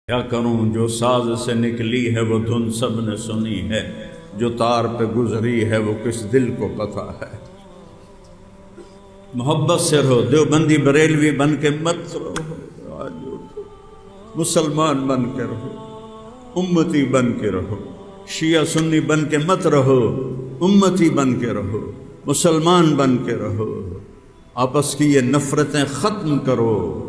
کیا کروں جو ساز سے نکلی ہے وہ دھن سب نے سنی ہے، جو تار پہ گزری ہے وہ کس دل کو پتہ ہے۔ محبت سے رہو، دیوبندی بریلوی بن کے مت رہو، مسلمان بن کے رہو، امتی بن کے رہو، شیعہ سنی بن کے مت رہو، امتی بن کے رہو، مسلمان بن کے رہو۔ آپس کی یہ نفرتیں ختم کرو،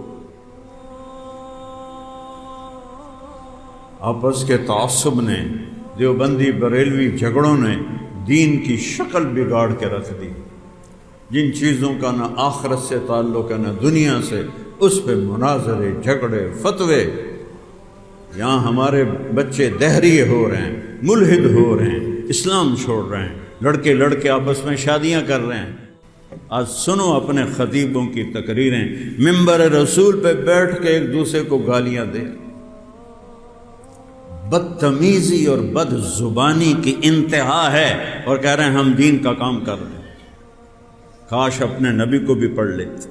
آپس کے تعصب نے، دیوبندی بریلوی جھگڑوں نے دین کی شکل بگاڑ کے رکھ دی۔ جن چیزوں کا نہ آخرت سے تعلق ہے نہ دنیا سے، اس پہ مناظرے، جھگڑے، فتوے۔ یہاں ہمارے بچے دہریے ہو رہے ہیں، ملحد ہو رہے ہیں، اسلام چھوڑ رہے ہیں، لڑکے لڑکے آپس میں شادیاں کر رہے ہیں۔ آج سنو اپنے خطیبوں کی تقریریں، منبر رسول پہ بیٹھ کے ایک دوسرے کو گالیاں دے، بدتمیزی اور بد زبانی کی انتہا ہے، اور کہہ رہے ہیں ہم دین کا کام کر رہے ہیں۔ کاش اپنے نبی کو بھی پڑھ لیتے،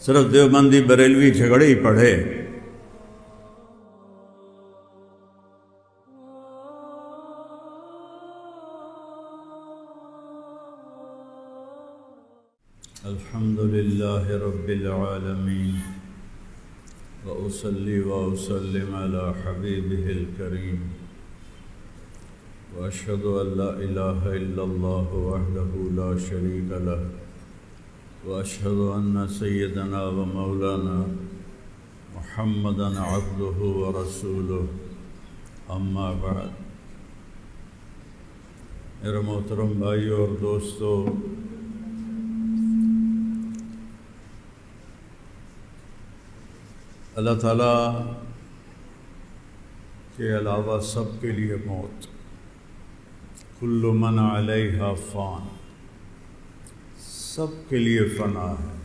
صرف دیوبندی بریلوی جھگڑے ہی پڑھے۔ الحمدللہ رب العالمین، وأصلي وأسلم على حبيبه الكريم، وأشهد أن لا إله إلا الله وحده لا شريك له، وأشهد أن سيدنا ومولانا محمدا عبده ورسوله، أما بعد۔ میرے محترم بھائیو اور دوستو، اللہ تعالیٰ کے علاوہ سب کے لیے موت، کل من علیہا فان، سب کے لیے فنا ہے۔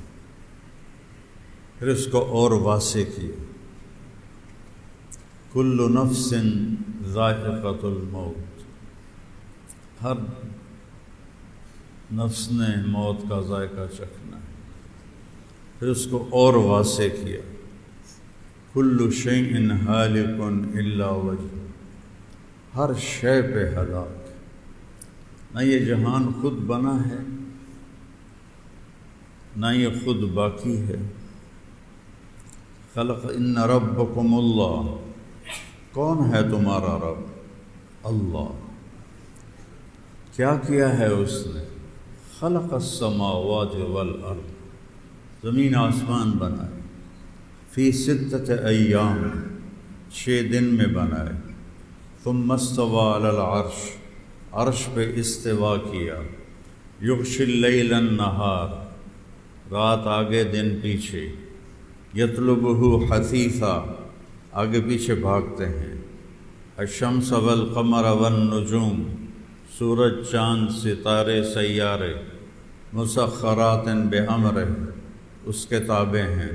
پھر اس کو اور واضح کیا، کل نفس ذائقۃ الموت، ہر نفس نے موت کا ذائقہ چکھنا ہے۔ پھر اس کو اور واضح کیا، کل شیء ہالک الا وجہ، ہر شے پہ ہلاک۔ نہ یہ جہان خود بنا ہے، نہ یہ خود باقی ہے۔ خلق ان ربکم اللہ، کون ہے تمہارا رب؟ اللہ۔ کیا کیا ہے اس نے؟ خلق السماوات والارض، زمین آسمان بنائے، فی ستۃ ایام، 6 دن میں بنائے، ثم استوی علی العرش، عرش پہ استوا کیا، یغشی اللیل النہار، رات آگے دن پیچھے، یطلبہ حثیثا، آگے پیچھے بھاگتے ہیں، الشمس والقمر والنجوم، سورج چاند ستارے سیارے، مسخرات بامرہ، اس کے تابع ہیں۔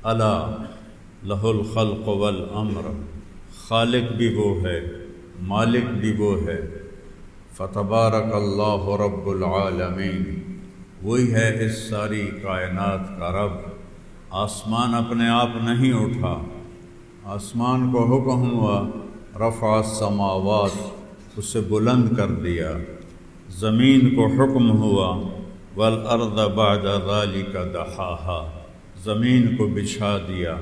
الا لہ الخلق والامر، خالق بھی وہ ہے، مالک بھی وہ ہے۔ فتبارک اللہ رب العالمین، وہی ہے اس ساری کائنات کا رب۔ آسمان اپنے آپ نہیں اٹھا، آسمان کو حکم ہوا، رفع السماوات، اسے بلند کر دیا۔ زمین کو حکم ہوا، والارض بعد ذلک دحاہا، زمین کو بچھا دیا،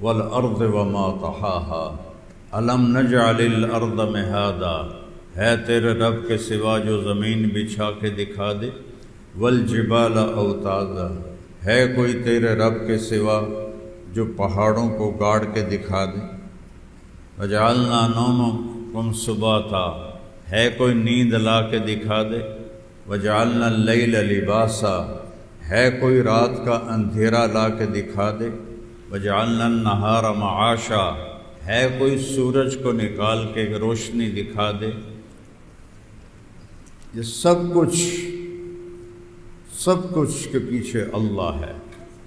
والارض وما طحاہا، الم نجعل الارض مہادا، ہے تیرے رب کے سوا جو زمین بچھا کے دکھا دے، والجبال اوتادا، ہے کوئی تیرے رب کے سوا جو پہاڑوں کو گاڑ کے دکھا دے، وجعلنا نومکم سباتا، ہے کوئی نیند لا کے دکھا دے، وجعلنا اللیل لباسا، ہے کوئی رات کا اندھیرا لا کے دکھا دے، وجعلنا النہار معاشا، ہے کوئی سورج کو نکال کے روشنی دکھا دے۔ یہ سب کچھ کے پیچھے اللہ ہے۔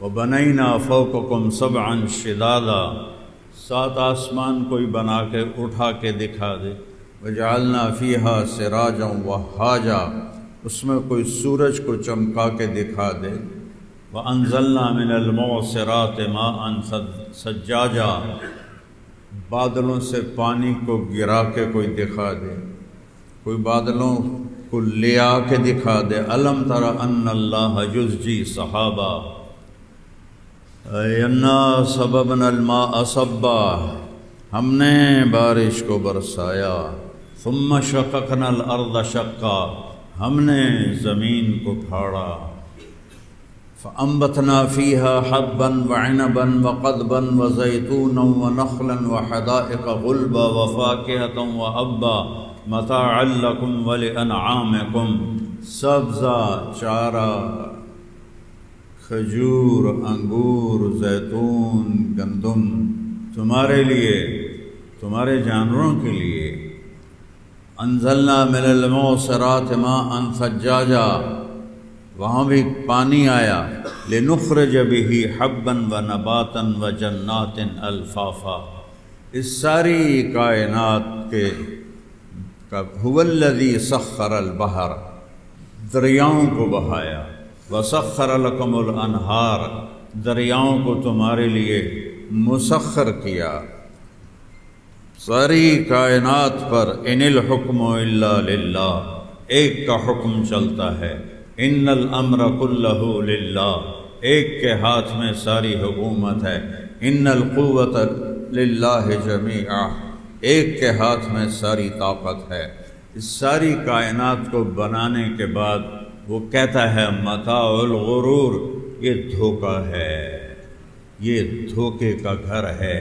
وَبَنَيْنَا فَوْقَكُمْ سَبْعًا شِدَادًا، 7 آسمان کوئی بنا کے اٹھا کے دکھا دے، وَجَعَلْنَا فِيهَا سِرَاجًا وَهَّاجًا، اس میں کوئی سورج کو چمکا کے دکھا دے، وَأَنزَلْنَا مِنَ الْمُعْصِرَاتِ مَاءً ثَجَّاجًا، بادلوں سے پانی کو گرا کے کوئی دکھا دے، کوئی بادلوں کو لے آ کے دکھا دے۔ أَلَمْ تَرَ أَنَّ اللَّهَ يُزْجِي سَحَابًا، اِنَّا صَبَبْنَا الْمَاءَ صَبًّا، ہم نے بارش کو برسایا۔ ثُمَّ شَقَقْنَا الْأَرْضَ شَقًّا، ہم نے زمین کو پھاڑا۔ فَأَنبَتْنَا فِيهَا حَبًّا وَعِنَبًا وَقَضْبًا وَزَيْتُونًا وَنَخْلًا وَحَدَائِقَ غُلْبًا وَفَاكِهَةً وَأَبًّا مَتَاعًا لَكُمْ وَلِأَنْعَامِكُمْ، سبزہ، چارہ، کھجور، انگور، زیتون، گندم، تمہارے لیے، تمہارے جانوروں کے لیے۔ انزلنا من المعصرات ماء ثجاجا، وہاں بھی پانی آیا۔ لنخرج به حبا ونباتا وجنات الفافا، اس ساری کائنات کے هو الذی سخر البحر، دریاؤں کو بہایا۔ وسخر لکم الانہار، دریاؤں کو تمہارے لیے مسخر کیا۔ ساری کائنات پر ان الحکم الا للہ، ایک کا حکم چلتا ہے۔ ان الامر کلہ للہ، ایک کے ہاتھ میں ساری حکومت ہے۔ ان القوۃ للہ جمیعا، ایک کے ہاتھ میں ساری طاقت ہے۔ اس ساری کائنات کو بنانے کے بعد وہ کہتا ہے متاع الغرور، یہ دھوکہ ہے، یہ دھوکے کا گھر ہے،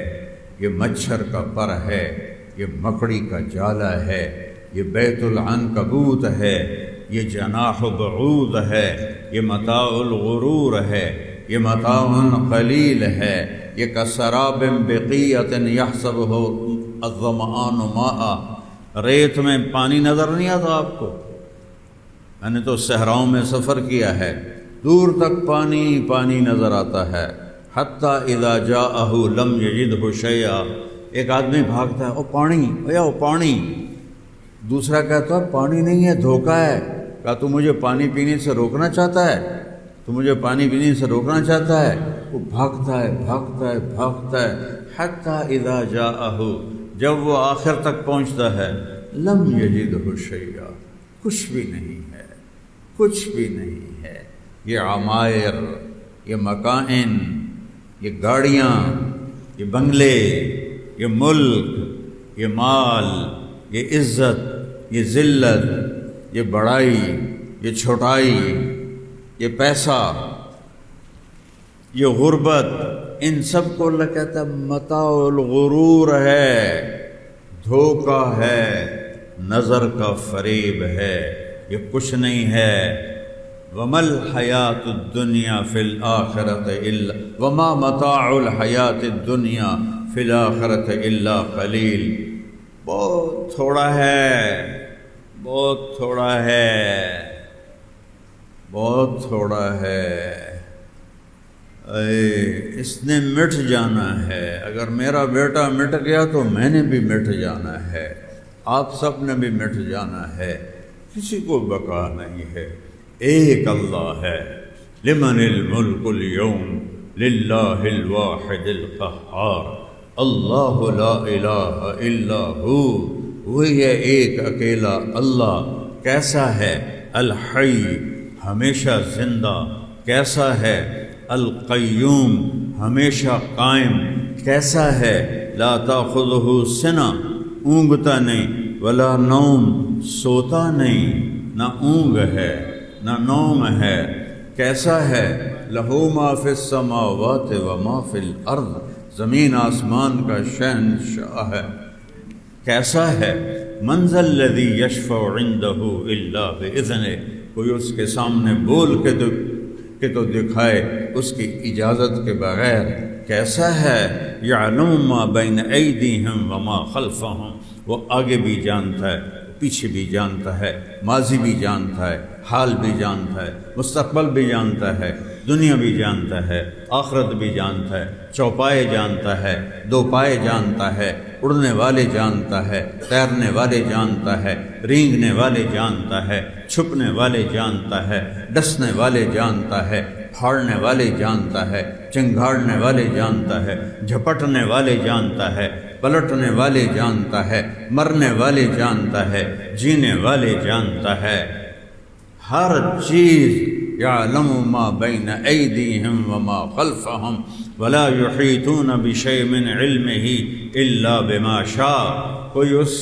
یہ مچھر کا پر ہے، یہ مکڑی کا جالا ہے، یہ بیت العنکبوت ہے، یہ جناح بعوض ہے، یہ متاع الغرور ہے، یہ متاع قلیل ہے۔ یہ کسراب بقیۃ یحسبہ الظمآن ماء، ریت میں پانی نظر نہیں آتا آپ کو؟ میں نے تو صحراؤں میں سفر کیا ہے، دور تک پانی پانی نظر آتا ہے۔ حتیٰ اذا جاءہ لم یجدہ شیئا، ایک آدمی بھاگتا ہے، او پانی، او پانی، دوسرا کہتا ہے پانی نہیں ہے، دھوکہ ہے۔ کہا تو مجھے پانی پینے سے روکنا چاہتا ہے، تو مجھے پانی پینے سے روکنا چاہتا ہے؟ وہ بھاگتا ہے بھاگتا ہے بھاگتا ہے، حتیٰ اذا جاءہ، جب وہ آخر تک پہنچتا ہے، لم یجدہ شیئا، کچھ بھی نہیں ہے، کچھ بھی نہیں ہے۔ یہ عمائر، یہ مکائن، یہ گاڑیاں، یہ بنگلے، یہ ملک، یہ مال، یہ عزت، یہ ذلت، یہ بڑائی، یہ چھوٹائی، یہ پیسہ، یہ غربت، ان سب کو اللہ کہتا ہے متاع الغرور ہے، دھوکہ ہے، نظر کا فریب ہے، یہ کچھ نہیں ہے۔ وَمَا الْحَيَاةُ الدُّنْيَا فِي الْآخِرَةِ إِلَّا وَمَا مَتَاعُ الْحَيَاةِ الدُّنْيَا فِي الْآخِرَةِ إِلَّا قَلِيلٌ، بہت تھوڑا ہے، بہت تھوڑا ہے، بہت تھوڑا ہے۔ اس نے مٹ جانا ہے، اگر میرا بیٹا مٹ گیا تو میں نے بھی مٹ جانا ہے، آپ سب نے بھی مٹ جانا ہے، کسی کو بقا نہیں ہے۔ ایک اللہ ہے، لمن الملک اليوم للہ الواحد القہار، اللہ لا الہ الا ہو، وہی ہے ایک اکیلا اللہ۔ کیسا ہے؟ الحی، ہمیشہ زندہ، کیسا ہے؟ القیوم، ہمیشہ قائم، کیسا ہے؟ لا تاخذہ سنہ، اونگتا نہیں، ولا نوم، سوتا نہیں، نہ اونگ ہے نہ نوم ہے۔ کیسا ہے؟ لہو ما فی السماوات و ما فی الارض، زمین آسمان کا شہنشاہ ہے۔ کیسا ہے؟ من ذا الذی یشفع عندہ الا باذنہ، کوئی اس کے سامنے بول کے تو دکھائے اس کی اجازت کے بغیر۔ کیسا ہے؟ یعلم ما بین ایدیہم وما خلفہم، وہ آگے بھی جانتا ہے، پیچھے بھی جانتا ہے، ماضی بھی جانتا ہے، حال بھی جانتا ہے، مستقبل بھی جانتا ہے، دنیا بھی جانتا ہے، آخرت بھی جانتا ہے، چوپائے جانتا ہے، دو پائے جانتا ہے، اڑنے والے جانتا ہے، تیرنے والے جانتا ہے، رینگنے والے جانتا ہے، چھپنے والے جانتا ہے، ڈسنے والے جانتا ہے، پھاڑنے والے جانتا ہے، چنگاڑنے والے جانتا ہے، جھپٹنے والے جانتا ہے، پلٹنے والے جانتا ہے، مرنے والے جانتا ہے، جینے والے جانتا ہے، ہر چیز یعلم ما بین ایدیہم وما خلفہم ولا یحیطون بشیء من علمہ الا بما شاء۔ کوئی اس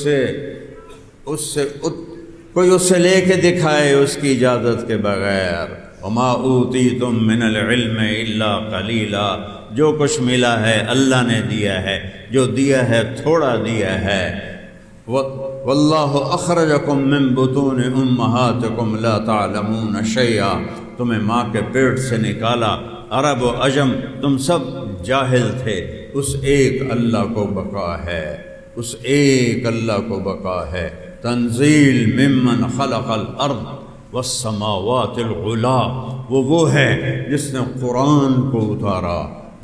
سے لے کے دکھائے اس کی اجازت کے بغیر۔ وما اوتیتم من العلم الا قلیلا، جو کچھ ملا ہے اللہ نے دیا ہے، جو دیا ہے تھوڑا دیا ہے۔ واللہ اخرجکم من بطون امہاتکم لا تعلمون شیئا، تمہیں ماں کے پیٹ سے نکالا، عرب و عجم تم سب جاہل تھے، اس ایک اللہ کو بقا ہے، اس ایک اللہ کو بقا ہے۔ تنزیل ممن خلق الارض والسماوات العلا، وہ ہے جس نے قرآن کو اتارا،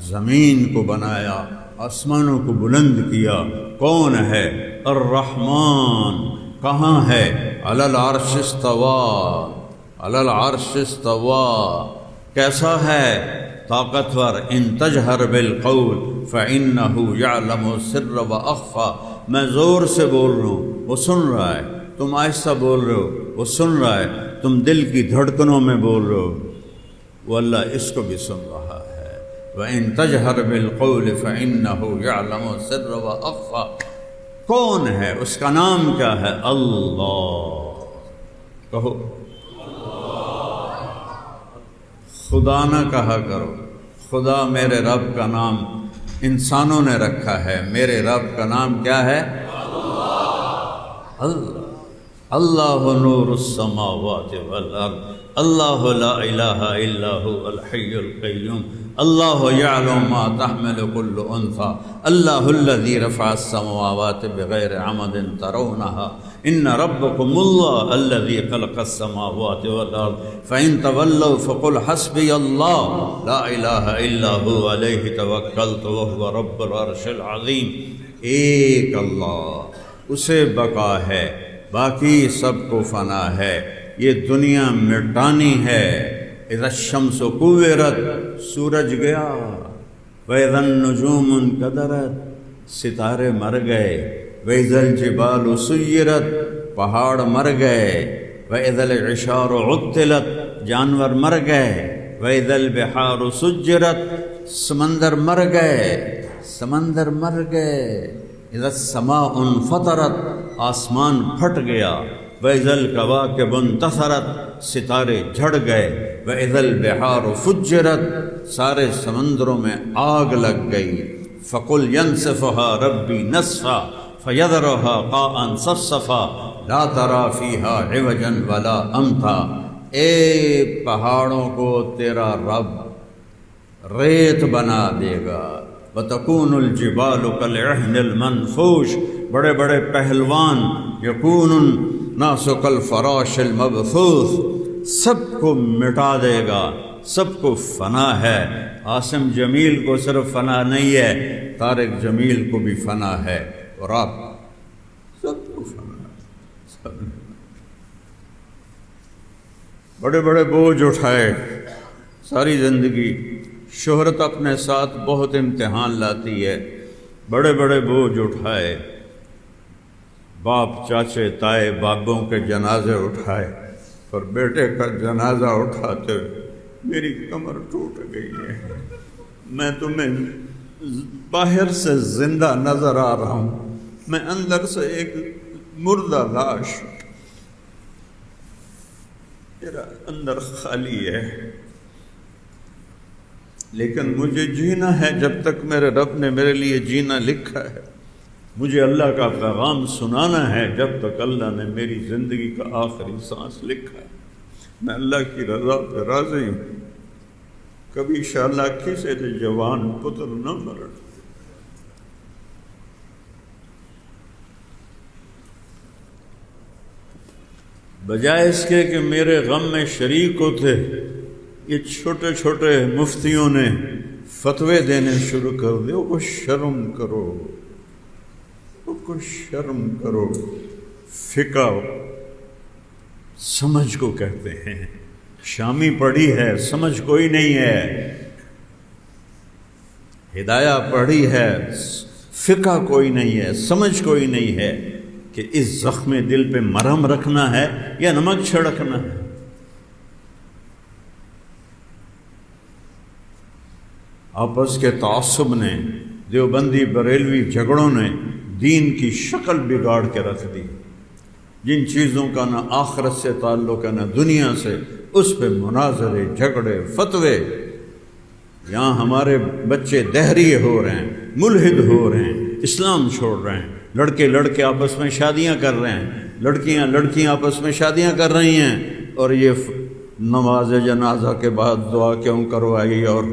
زمین کو بنایا، آسمانوں کو بلند کیا۔ کون ہے؟ الرحمن، کہاں ہے؟ علی العرش استویٰ، علی العرش استویٰ، کیسا ہے؟ طاقتور۔ ان تجہر بالقول فإنہ یعلم السر وأخفی، میں زور سے بول رہا ہوں وہ سن رہا ہے، تم آہستہ بول رہے ہو وہ سن رہا ہے، تم دل کی دھڑکنوں میں بول رہے ہو وہ اللہ اس کو بھی سن رہا ہے۔ وَإِن تَجْهَرْ بِالْقَوْلِ فَإِنَّهُ يَعْلَمُ السِّرَّ وَأَخْفَى، کون ہے؟ اس کا نام کیا ہے؟ اللہ، کہو خدا نہ کہا کرو، خدا میرے رب کا نام انسانوں نے رکھا ہے، میرے رب کا نام کیا ہے؟ اللہ۔ اللہ نور السماوات والارض، اللہ لا الہ الا هو الحی القیوم، اللہ یعلم ما تحمل كل انثى، اللہ الذی رفع السماوات بغیر عمد ترونها، ان ربکم اللہ الذی خلق السماوات والارض، فإن تولوا فقل حسبی اللہ لا الہ الا هو علیہ توکلت وهو رب العرش العظیم۔ ایک اللہ، اسے بقا ہے، باقی سب کو فنا ہے، یہ دنیا مٹانی ہے۔ اذا الشمس کورت، سورج گیا، وَإِذَا النُّجُومُ انْكَدَرَتْ، ستارے مر گئے، وَإِذَا الْجِبَالُ سُيِّرَتْ، پہاڑ مر گئے، وَإِذَا الْعِشَارُ عُطِّلَتْ، جانور مر گئے، وَإِذَا الْبِحَارُ سُجِّرَتْ، سمندر مر گئے، سمندر مر گئے، اذا السماء انفطرت، آسمان پھٹ گیا، وَإِذَا الْكَوَاكِبُ انتثرت، ستارے جھڑ گئے، وَإِذَا الْبِحَارُ فُجِّرَتْ، سارے سمندروں میں آگ لگ گئی، فَقُلْ يَنْسِفُهَا رَبِّي نَسْفًا فَيَذَرُهَا قَاعًا صَفْصَفًا لَا تَرَىٰ فِيهَا عِوَجًا وَلَا أَمْتًا، اے پہاڑوں کو تیرا رب ریت بنا دے گا۔ وَتَكُونُ الْجِبَالُ كَالْعِهْنِ الْمَنْفُوشِ، بڑے بڑے پہلوان، یکون النَّاسُ كَالْفَرَاشِ الْمَبْثُوثِ، سب کو مٹا دے گا، سب کو فنا ہے۔ عاصم جمیل کو صرف فنا نہیں ہے، طارق جمیل کو بھی فنا ہے، اور آپ سب کو فنا ہے، سب بڑے بڑے بوجھ اٹھائے ساری زندگی، شہرت اپنے ساتھ بہت امتحان لاتی ہے، بڑے بڑے بوجھ اٹھائے، باپ چاچے تائے بابوں کے جنازے اٹھائے، اور بیٹے کا جنازہ اٹھاتے میری کمر ٹوٹ گئی ہے، میں تمہیں باہر سے زندہ نظر آ رہا ہوں، میں اندر سے ایک مردہ لاش، میرا اندر خالی ہے، لیکن مجھے جینا ہے جب تک میرے رب نے میرے لیے جینا لکھا ہے، مجھے اللہ کا پیغام سنانا ہے جب تک اللہ نے میری زندگی کا آخری سانس لکھا ہے، میں اللہ کی رضا پہ راضی ہوں، کبھی انشاءاللہ کسی دے جوان پتر نہ مرن۔ بجائے اس کے کہ میرے غم میں شریک ہوتے، یہ چھوٹے چھوٹے مفتیوں نے فتوے دینے شروع کر دے، وہ شرم کرو، وہ شرم کرو، فقہ سمجھ کو کہتے ہیں، شامی پڑھی ہے سمجھ کوئی نہیں ہے، ہدایہ پڑھی ہے فقہ کوئی نہیں ہے، سمجھ کوئی نہیں ہے کہ اس زخم دل پہ مرہم رکھنا ہے یا نمک چھڑکنا ہے۔ آپس کے تعصب نے، دیوبندی بریلوی جھگڑوں نے دین کی شکل بگاڑ کے رکھ دی۔ جن چیزوں کا نہ آخرت سے تعلق ہے نہ دنیا سے، اس پہ مناظرے، جھگڑے، فتوے۔ یہاں ہمارے بچے دہریے ہو رہے ہیں، ملحد ہو رہے ہیں، اسلام چھوڑ رہے ہیں، لڑکے آپس میں شادیاں کر رہے ہیں، لڑکیاں آپس میں شادیاں کر رہی ہیں، اور یہ نماز جنازہ کے بعد دعا کیوں کروائی اور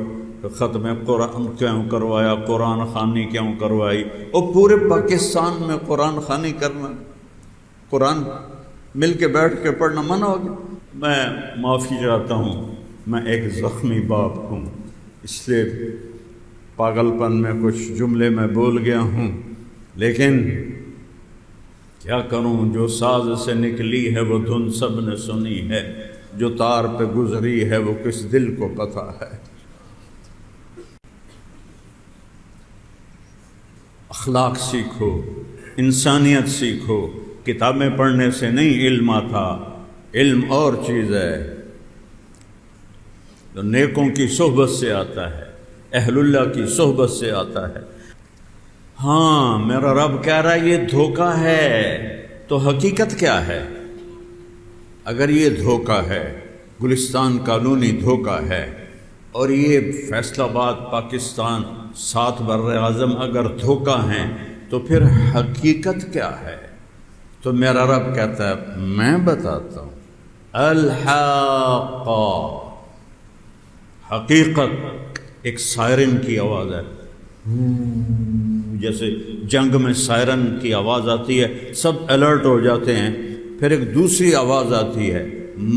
ختم قرآن کیوں کروایا، قرآن خوانی کیوں کروائی، اور پورے پاکستان میں قرآن خوانی کرنا، قرآن مل کے بیٹھ کے پڑھنا منع ہو گیا۔ میں معافی چاہتا ہوں، میں ایک زخمی باپ ہوں، اس لیے پاگل پن میں کچھ جملے میں بول گیا ہوں، لیکن کیا کروں، جو ساز سے نکلی ہے وہ دھن سب نے سنی ہے، جو تار پہ گزری ہے وہ کس دل کو پتہ ہے۔ اخلاق سیکھو، انسانیت سیکھو، کتابیں پڑھنے سے نہیں علم آتا، علم اور چیز ہے تو نیکوں کی صحبت سے آتا ہے، اہل اللہ کی صحبت سے آتا ہے۔ ہاں میرا رب کہہ رہا ہے یہ دھوکہ ہے، تو حقیقت کیا ہے؟ اگر یہ دھوکہ ہے، گلستان کالونی دھوکہ ہے، اور یہ فیصل آباد پاکستان 7 بر اعظم اگر دھوکہ ہیں، تو پھر حقیقت کیا ہے؟ تو میرا رب کہتا ہے میں بتاتا ہوں، الحاقہ، حقیقت ایک سائرن کی آواز ہے، جیسے جنگ میں سائرن کی آواز آتی ہے سب الرٹ ہو جاتے ہیں، پھر ایک دوسری آواز آتی ہے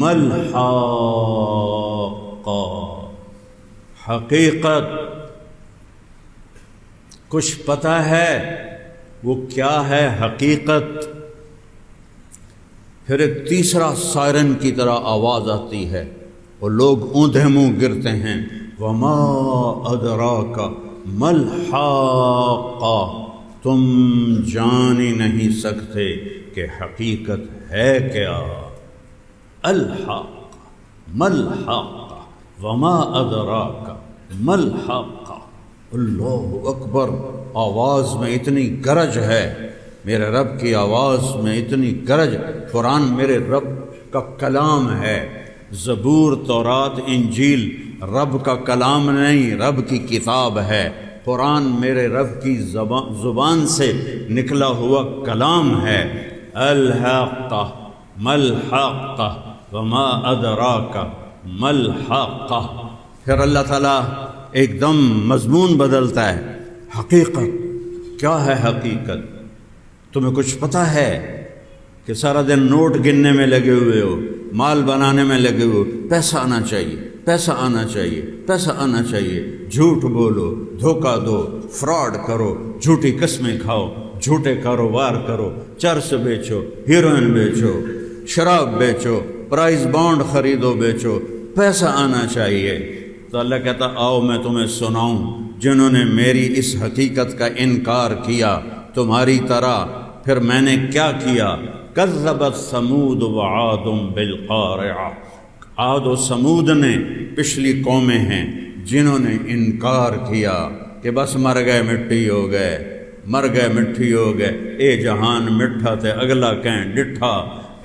ملحاقہ، حقیقت، کچھ پتہ ہے وہ کیا ہے حقیقت؟ پھر ایک تیسرا سائرن کی طرح آواز آتی ہے اور لوگ اوندھے منہ گرتے ہیں، وما ادراک ملحاقہ، تم جان ہی نہیں سکتے کہ حقیقت ہے کیا۔ الحاق ملحاقہ وما ادراک ملحاقہ، اللہ اکبر، آواز میں اتنی گرج ہے، میرے رب کی آواز میں اتنی گرج۔ قرآن میرے رب کا کلام ہے، زبور، تورات، انجیل رب کا کلام نہیں، رب کی کتاب ہے۔ قرآن میرے رب کی زبان سے نکلا ہوا کلام ہے۔ الحاقہ ملحاقہ وما ادراک ملحاقہ۔ پھر اللہ تعالیٰ ایک دم مضمون بدلتا ہے، حقیقت کیا ہے؟ حقیقت تمہیں کچھ پتہ ہے کہ سارا دن نوٹ گننے میں لگے ہوئے ہو، مال بنانے میں لگے ہوئے ہو، پیسہ آنا چاہیے، پیسہ آنا چاہیے، پیسہ آنا چاہیے، جھوٹ بولو، دھوکہ دو، فراڈ کرو، جھوٹی قسمیں کھاؤ، جھوٹے کاروبار کرو، چرس بیچو، ہیروئن بیچو، شراب بیچو، پرائز بانڈ خریدو بیچو، پیسہ آنا چاہیے۔ تو اللہ کہتا آؤ میں تمہیں سناؤں، جنہوں نے میری اس حقیقت کا انکار کیا تمہاری طرح، پھر میں نے کیا کیا؟ کذبت ثمود وعاد بالقارعہ، عاد و سمود نے پچھلی قومیں ہیں جنہوں نے انکار کیا کہ بس مر گئے مٹی ہو گئے، مر گئے مٹی ہو گئے، اے جہان مٹھا تے اگلا کہیں ڈٹھا،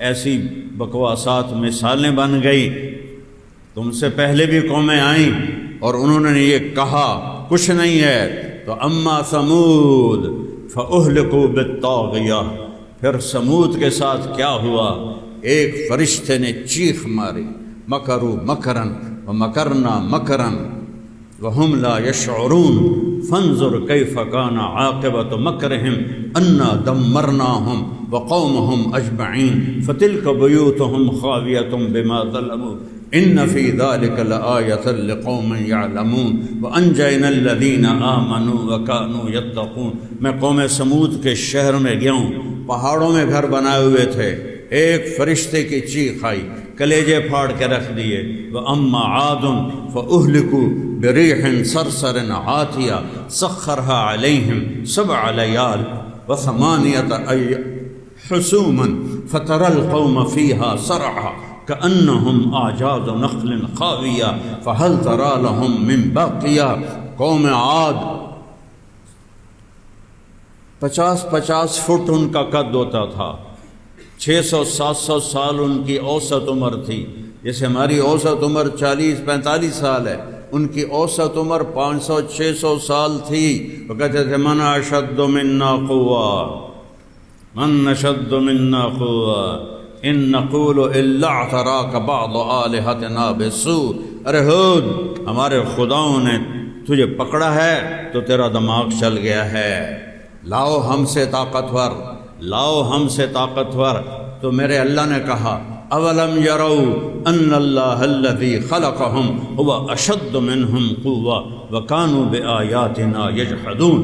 ایسی بکواسات مثالیں بن گئی۔ تم سے پہلے بھی قومیں آئیں اور انہوں نے یہ کہا، کچھ نہیں ہے۔ تو اما ثمود فاہلکوا بالطاغیہ، پھر سمود کے ساتھ کیا ہوا؟ ایک فرشتے نے چیخ ماری، مکروا مکرا ومکرنا مکرا وهم لا يشعرون فانظر كيف كان عاقبة مكرهم انا دمرناهم وقومهم اجمعين فتلك بيوتهم خاوية بما ظلموا ان في ذلك لآية لقوم يعلمون وانجينا الذين آمنوا وكانوا يتقون۔ میں قوم سمود کے شہر میں گیا ہوں، پہاڑوں میں گھر بنائے ہوئے تھے، ایک فرشتے کی چیخ آئی، کلیجے پھاڑ کے رکھ دیے۔ وَأَمَّا عَادٌ فَأُهْلِكُوا بِرِيحٍ صَرْصَرٍ عَاتِيَةٍ سَخَّرَهَا عَلَيْهِمْ 7 لَيَالٍ و8 حُسُومًا فَتَرَى الْقَوْمَ فِيهَا صَرْعَىٰ كَأَنَّهُمْ أَعْجَازُ نَخْلٍ خَاوِيَةٍ فَهَلْ تَرَىٰ لَهُم مِّن بَاقِيَةٍ۔ قوم عاد 50 فٹ ان کا قد ہوتا تھا، 600-700 سال ان کی اوسط عمر تھی، جیسے ہماری اوسط عمر 40-45 سال ہے، ان کی اوسط عمر 500-600 سال تھی۔ وہ کہتے تھے من اشد منا قوہ، من اشد منا قوہ ان نقول الا اعتراک بعض آلہتنا بالسوء۔ ارے ہود، ہمارے خداؤں نے تجھے پکڑا ہے تو تیرا دماغ چل گیا ہے، لاؤ ہم سے طاقتور، لاؤ ہم سے طاقتور۔ تو میرے اللہ نے کہا اولم یروا ان اللہ الذی خلقہم هو اشد منہم قوہ وکانوا بآیاتنا یجحدون۔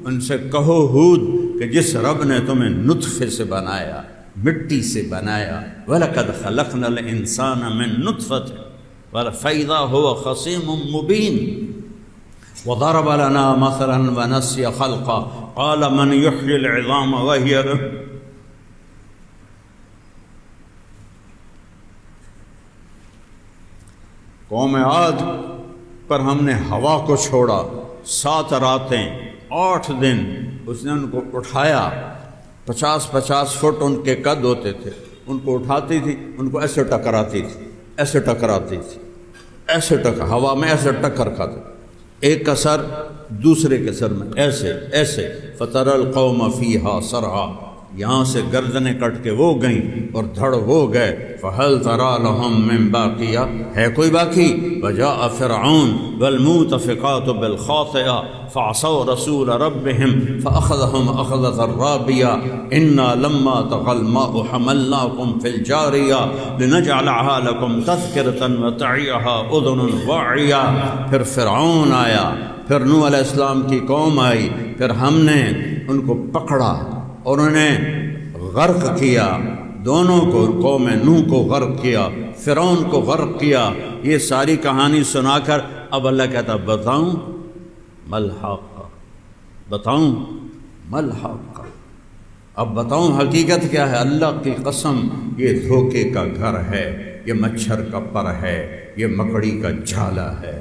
ان سے کہو ہود کہ جس رب نے تمہیں نطفے سے بنایا، مٹی سے بنایا، وَلَقَدْ خَلَقْنَا الْإِنسَانَ مِن نُطْفَةٍ فَإِذَا هُوَ خَصِيمٌ مُّبِينٌ وَضَرَبَ لَنَا مَثَلًا وَنَسِيَ خَلْقَهُ قَالَ مَنْ يُحْيِي الْعِظَامَ وَهِيَ رَمِيمٌ۔ قوم عاد پر ہم نے ہوا کو چھوڑا، 7 راتیں 8 دن اس نے ان کو اٹھایا۔ 50 فٹ ان کے قد ہوتے تھے، ان کو اٹھاتی تھی، ان کو ایسے ٹکراتی تھی، ایسے ٹکراتی تھی، ایسے ہوا میں ایسے ٹکر کھاتے، ایک کا سر دوسرے کے سر میں ایسے ایسے۔ فَتَرَى الْقَوْمَ فِيهَا صَرْعَىٰ، یہاں سے گردنیں کٹ کے وہ گئیں اور دھڑ وہ گئے۔ فَهَلْ تَرَىٰ لَهُم مِّن بَاقِيَةٍ، ہے کوئی باقی؟ وَجَاءَ فِرْعَوْنُ وَالْمُؤْتَفِقَاتُ بِالْخَاطِئَةِ فَعَصَوْا رَسُولَ رَبِّهِمْ فَأَخَذَهُمْ أَخْذَةً رَّابِيَةً إِنَّا لَمَّا طَغَى الْمَاءُ حَمَلْنَاكُمْ فِي الْجَارِيَةِ لِنَجْعَلَهَا لَكُمْ تَذْكِرَةً وَتَعِيَهَا أُذُنٌ وَاعِيَةٌ۔ پھر فرعون آیا، پھر نوح علیہ السلام کی قوم آئی، پھر ہم نے ان کو پکڑا اور انہیں غرق کیا، دونوں کو، قوم نوح کو غرق کیا، فرعون کو غرق کیا۔ یہ ساری کہانی سنا کر اب اللہ کہتا بتاؤں ملحق، بتاؤں ملحق، اب بتاؤں حقیقت کیا ہے۔ اللہ کی قسم یہ دھوکے کا گھر ہے، یہ مچھر کا پر ہے، یہ مکڑی کا جھالا ہے،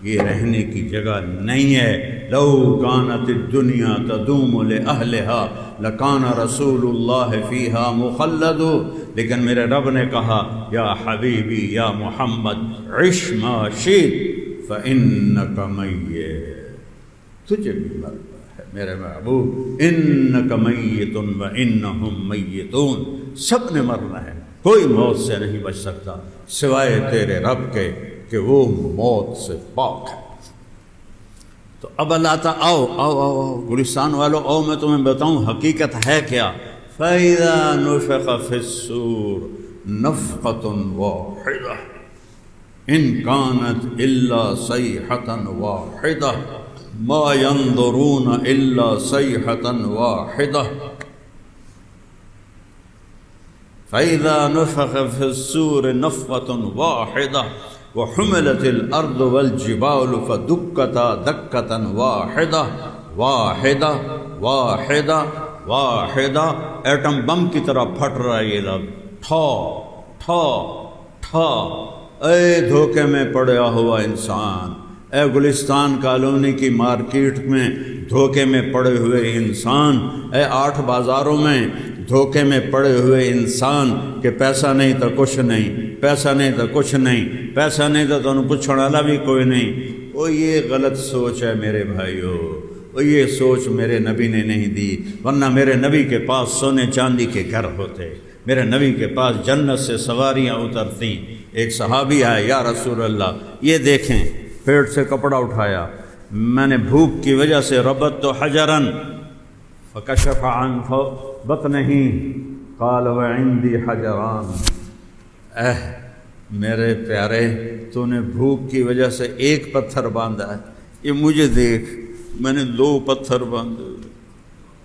یہ رہنے کی جگہ نہیں ہے۔ لو کانت الدنیا تدوم لأہلہا لکان رسول اللہ فیہا مخلد۔ لیکن میرے رب نے کہا یا حبیبی یا محمد عش ما شئت فإنک میت، تجھے بھی مرنا ہے میرے محبوب، انک میت وانہم میتون، سب نے مرنا ہے، کوئی موت سے نہیں بچ سکتا سوائے تیرے رب کے کہ وہ موت سے پاک ہے۔ تو اب اللہ تعالیٰ آؤ آؤ آؤ آؤ گلستان والو، آؤ میں تمہیں بتاؤں حقیقت ہے کیا۔ فَإِذَا نُفِخَ فِي الصُّورِ نَفْخَةٌ وَاحِدَةٌ إِنْ كَانَتْ إِلَّا صَيْحَةً وَاحِدَةً مَا يَنظُرُونَ إِلَّا صَيْحَةً وَاحِدَةً۔ فَإِذَا نُفِخَ فِي الصُّورِ نَفْخَةٌ وَاحِدَةٌ وَحُمِلَتِ الْأَرْضُ وَالْجِبَالُ فَدُكَّتَا دَكَّةً وَاحِدَةً واحدہ واحدہ واحدہ، ایٹم بم کی طرح پھٹ رہا ہے یہ لفظ، ٹھا ٹھا ٹھا۔ اے دھوکے میں پڑا ہوا انسان، اے گلستان کالونی کی مارکیٹ میں دھوکے میں پڑے ہوئے انسان، اے 8 بازاروں میں دھوکے میں پڑے ہوئے انسان کہ پیسہ نہیں تو کچھ نہیں، پیسہ نہیں تو کچھ نہیں، پیسہ نہیں تو انہوں پوچھنے والا بھی کوئی نہیں۔ وہ یہ غلط سوچ ہے میرے بھائیو، وہ یہ سوچ میرے نبی نے نہیں دی، ورنہ میرے نبی کے پاس سونے چاندی کے گھر ہوتے، میرے نبی کے پاس جنت سے سواریاں اترتیں۔ ایک صحابی آیا، یا رسول اللہ یہ دیکھیں، پیٹ سے کپڑا اٹھایا، میں نے بھوک کی وجہ سے ربطت حجراً فکشف عن بطنہ قال وعندی حجران۔ اے میرے پیارے، تو نے بھوک کی وجہ سے ایک پتھر باندھا ہے، یہ مجھے دیکھ، میں نے 2 پتھر باندھے،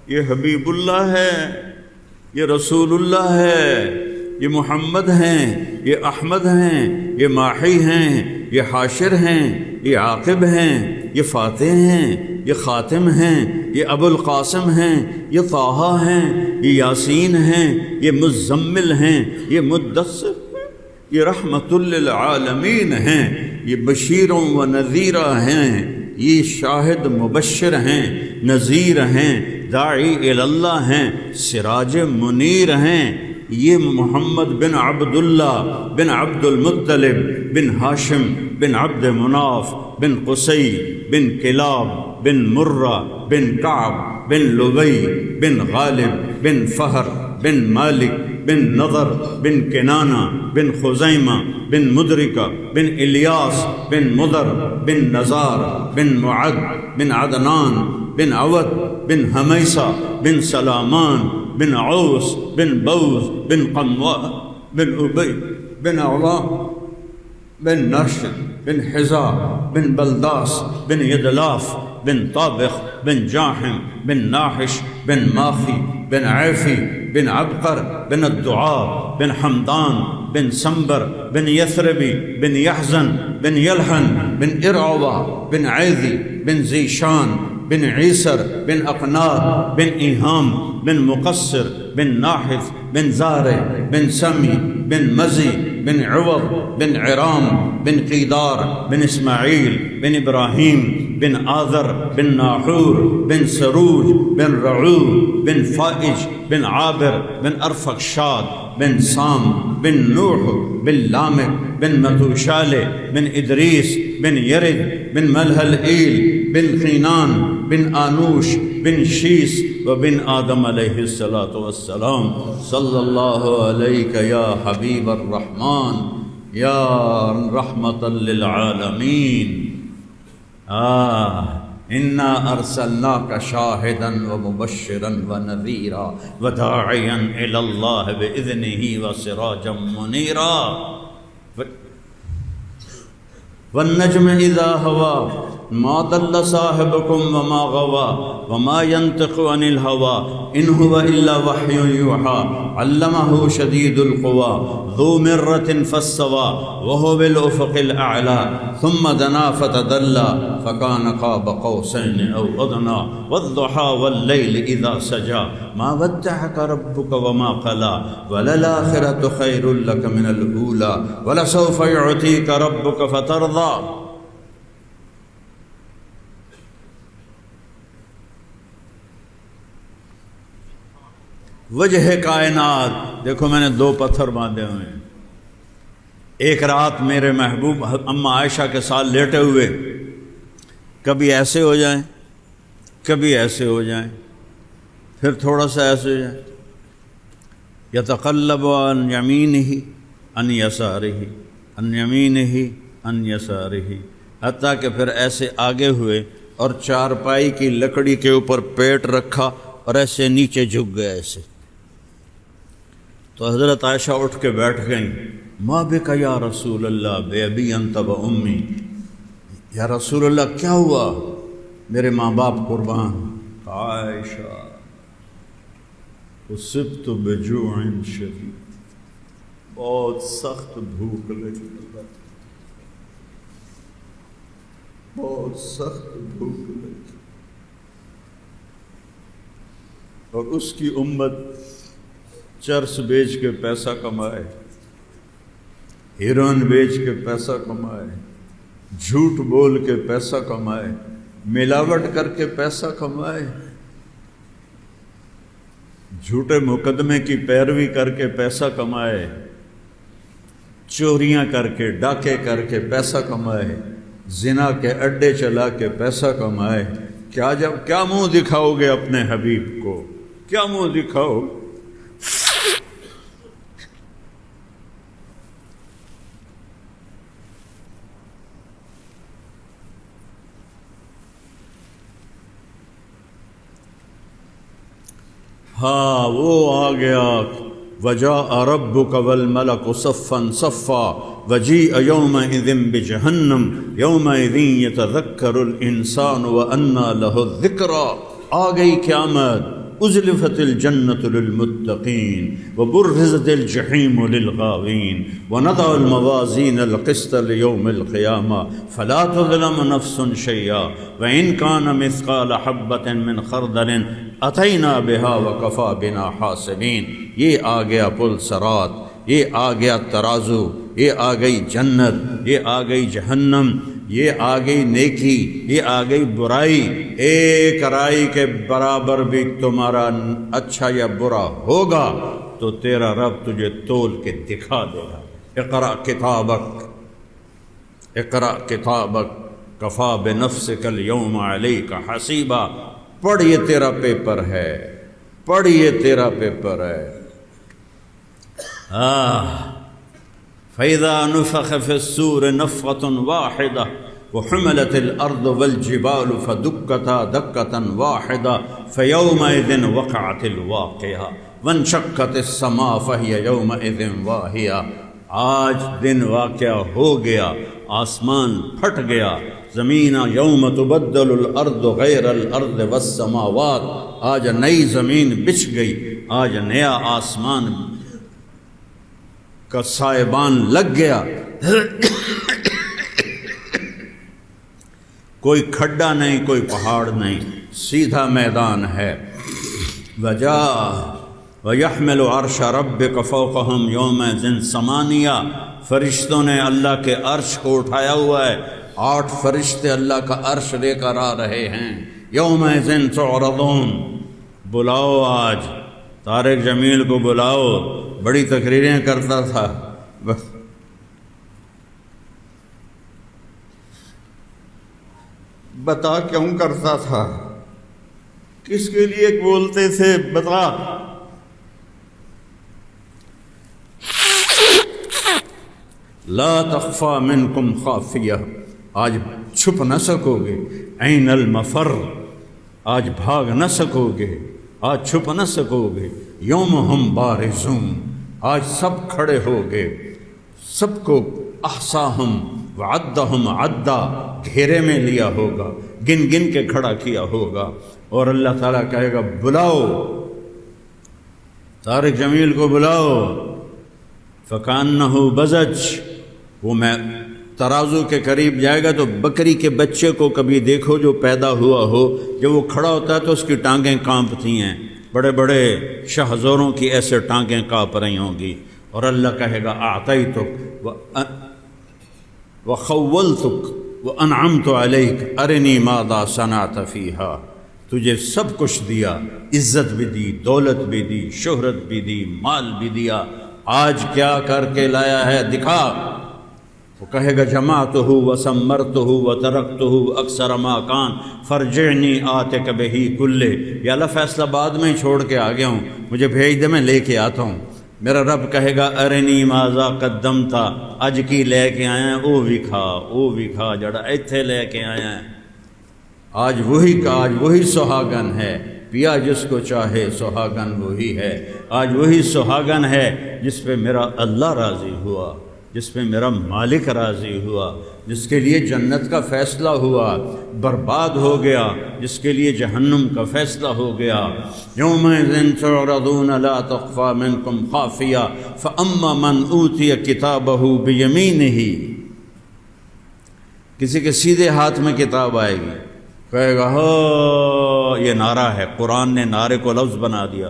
یہ حبیب اللہ ہے، یہ رسول اللہ ہے، یہ محمد ہیں، یہ احمد ہیں، یہ ماحی ہیں، یہ حاشر ہیں، یہ عاقب ہیں، یہ فاتح ہیں، یہ خاتم ہیں، یہ ابو القاسم ہیں، یہ طٰہٰ ہیں، یہ یاسین ہیں، یہ مزمل ہیں، یہ مدثر ہیں، یہ رحمت للعالمین ہیں، یہ بشیر و نذیر ہیں، یہ شاہد مبشر ہیں، نذیر ہیں، داعی الی اللہ ہیں، سراج منیر ہیں۔ یہ محمد بن عبداللہ بن عبد المطلب بن ہاشم بن عبد مناف بن قصی بن کلاب بن مرہ بن کعب بن لبی بن غالب بن فہر بن مالک بن نضر بن کنانہ بن خزیمہ بن مدرکہ بن الیاس بن مضر بن نزار بن معد بن عدنان بن عود بن حمیسہ بن سلامان بن عوس بن بوز بن قمواء بن ابی بن علا بن نرشد بن حزا بن بلداس بن یدلاف بن طابخ بن جاحم بن ناحش بن ماخی بن عیفی بن عبقر بن الدعاء بن حمدان بن سنبر بن یثربی بن یحزن بن یلحن بن ارعوہ بن عیذی بن ذیشان بن عیسر بن اقناد بن ایہام بن مقصر بن ناحث بن زارع بن سمی بن مزی بن عوض بن عرام بن قیدار بن اسماعیل بن ابراہیم بن آذر بن ناحور بن سروج بن رعوب بن فائج بن عابر بن ارفخشاد بن سام بن نوح بن لامک بن متوشالہ بن ادریس بن یرد بن ملہلئیل بن قینان بن آنوش بن شیس وبن آدم علیہ السلام صلی اللہ علیک یا حبیب الرحمن یا رحمت للعالمین۔ انا ارسلناک شاہدا ومبشرا ونذیرا وداعیا الی اللہ باذنہ وسراجا منیرا والنجم اذا هوى ما ضل صاحبكم وما غوى وما ينطق عن الهوى إن هو إلا وحي يوحى علمه شديد القوى ذو مرة فاستوى وهو بالأفق الأعلى ثم دنا فتدلى فكان قاب قوسين أو أدنى والضحى والليل إذا سجى ما ودعك ربك وما قلى وللآخرة خير لك من الأولى ولسوف يعطيك ربك فترضى۔ وجہ کائنات، دیکھو میں نے دو پتھر باندھے ہوئے ہیں۔ ایک رات میرے محبوب اماں عائشہ کے ساتھ لیٹے ہوئے، کبھی ایسے ہو جائیں کبھی ایسے ہو جائیں، پھر تھوڑا سا ایسے ہو جائیں، یتقلب عن یمینہ عن یسارہ عن یمینہ عن یسارہ، حتیٰ کہ پھر ایسے آگے ہوئے اور چارپائی کی لکڑی کے اوپر پیٹ رکھا اور ایسے نیچے جھک گئے ایسے۔ تو حضرت عائشہ اٹھ کے بیٹھ گئیں، ما بک یا رسول اللہ بے ابی انت و امی، یا رسول اللہ کیا ہوا، میرے ماں باپ قربان۔ عائشہ اصبت بجوع شدید، بہت سخت بھوک لگی، بہت سخت بھوک لگی، اور اس کی امت چرس بیچ کے پیسہ کمائے، ہیروئن بیچ کے پیسہ کمائے، جھوٹ بول کے پیسہ کمائے، ملاوٹ کر کے پیسہ کمائے، جھوٹے مقدمے کی پیروی کر کے پیسہ کمائے، چوریاں کر کے ڈاکے کر کے پیسہ کمائے، زنا کے اڈے چلا کے پیسہ کمائے۔ کیا منہ دکھاؤ گے اپنے حبیب کو، کیا منہ دکھاؤ؟ ہاں وہ آ گیا، وجاء ربک والملک صفا صفا وجیء یومئذ بجہنم یومئذ یتذکر الانسان وانى له الذکریٰ۔ آ گئی قیامت، أزلفت الجنة للمتقين وبرزت الجحيم للغاوين ونضع الموازين القسط ليوم القيامة فلا تظلم نفس شيئا وإن كان مثقال حبة من خردل أتينا بها وكفى بنا حاسبين۔ یہ آ گیا پل صراط، یہ آ گیا ترازو، یہ آ گئی جنت، یہ آ گئی جہنم، یہ آ گئی نیکی، یہ آ گئی برائی۔ ایک رائی کے برابر بھی تمہارا اچھا یا برا ہوگا تو تیرا رب تجھے تول کے دکھا دے گا۔ اقرأ کتابک، اقرأ کتابک کفا بنفسک اليوم علیک حسیبا۔ پڑھ یہ تیرا پیپر ہے، پڑھ یہ تیرا پیپر ہے۔ فَإِذَا نُفِخَ فِي الصُّورِ نَفْخَةٌ وَاحِدَةٌ وَحُمِلَتِ الْأَرْضُ وَالْجِبَالُ فَدُكَّتَا دَكَّةً وَاحِدَةً فَيَوْمَئِذٍ وَقَعَتِ الْوَاقِعَةُ وَانشَقَّتِ السَّمَاءُ فَهِيَ يَوْمَئِذٍ وَاهِيَةٌ۔ آج دن واقعہ ہو گیا، آسمان پھٹ گیا، زمین یوم تبدل الارض غیر الارض والسماوات، آج نئی زمین بچھ گئی، آج نیا آسمان کا سائبان لگ گیا، کوئی کھڈا نہیں، کوئی پہاڑ نہیں، سیدھا میدان ہے۔ وَيَحْمِلُ عَرْشَ رَبِّكَ فَوْقَهُمْ يَوْمَئِذٍ ثَمَانِيَةٌ۔ فرشتوں نے اللہ کے عرش کو اٹھایا ہوا ہے، 8 فرشتے اللہ کا عرش لے کر آ رہے ہیں۔ یومئذ تعرضون، بلاؤ آج طارق جمیل کو بلاؤ، بڑی تقریریں کرتا تھا، بتا کیوں کرتا تھا، کس کے لیے بولتے تھے، بتا۔ لا تخفى منکم خافیہ، آج چھپ نہ سکو گے۔ این المفر، آج بھاگ نہ سکو گے، آج چھپ نہ سکو گے۔ یوم ہم بارزون، آج سب کھڑے ہو گے، سب کو احصاہم وعدہم عدا، گھیرے میں لیا ہوگا، گن گن کے کھڑا کیا ہوگا، اور اللہ تعالیٰ کہے گا بلاؤ طارق جمیل کو بلاؤ۔ فکانہ بزج، وہ میں ترازو کے قریب جائے گا تو بکری کے بچے کو کبھی دیکھو جو پیدا ہوا ہو، جب وہ کھڑا ہوتا ہے تو اس کی ٹانگیں کانپتی ہیں، بڑے بڑے شہزوروں کی ایسے ٹانگیں کانپ رہی ہوں گی، اور اللہ کہے گا اعطیتک وخولتک وانعمت علیک ارنی ماذا صنعت فیہا، تجھے سب کچھ دیا، عزت بھی دی، دولت بھی دی، شہرت بھی دی، مال بھی دیا، آج کیا کر کے لایا ہے دکھا۔ وہ کہے گا جمعتہ وثمرتہ وترکتہ اکثر ما کان فرجعنی آتک بہ کلہ، یا اللہ فیصلہ بعد میں ہی چھوڑ کے آ گیا ہوں، مجھے بھیج دے میں لے کے آتا ہوں۔ میرا رب کہے گا ارنی ماذا قدمتا، اج کی لے کے آیا ہے، او بھی کھا جڑا ایتھے لے کے آیا ہے۔ آج وہی سہاگن ہے، پیا جس کو چاہے سہاگن وہی ہے، آج وہی سہاگن ہے جس پہ میرا اللہ راضی ہوا، جس پہ میرا مالک راضی ہوا، جس کے لیے جنت کا فیصلہ ہوا، برباد ہو گیا جس کے لیے جہنم کا فیصلہ ہو گیا۔ یومئذ تعرضون لا تخفى منکم خافیہ فاما من اوتی کتابہ بیمینہ، کسی کے سیدھے ہاتھ میں کتاب آئے گی، کہے گا ہو، یہ نعرہ ہے، قرآن نے نعرے کو لفظ بنا دیا،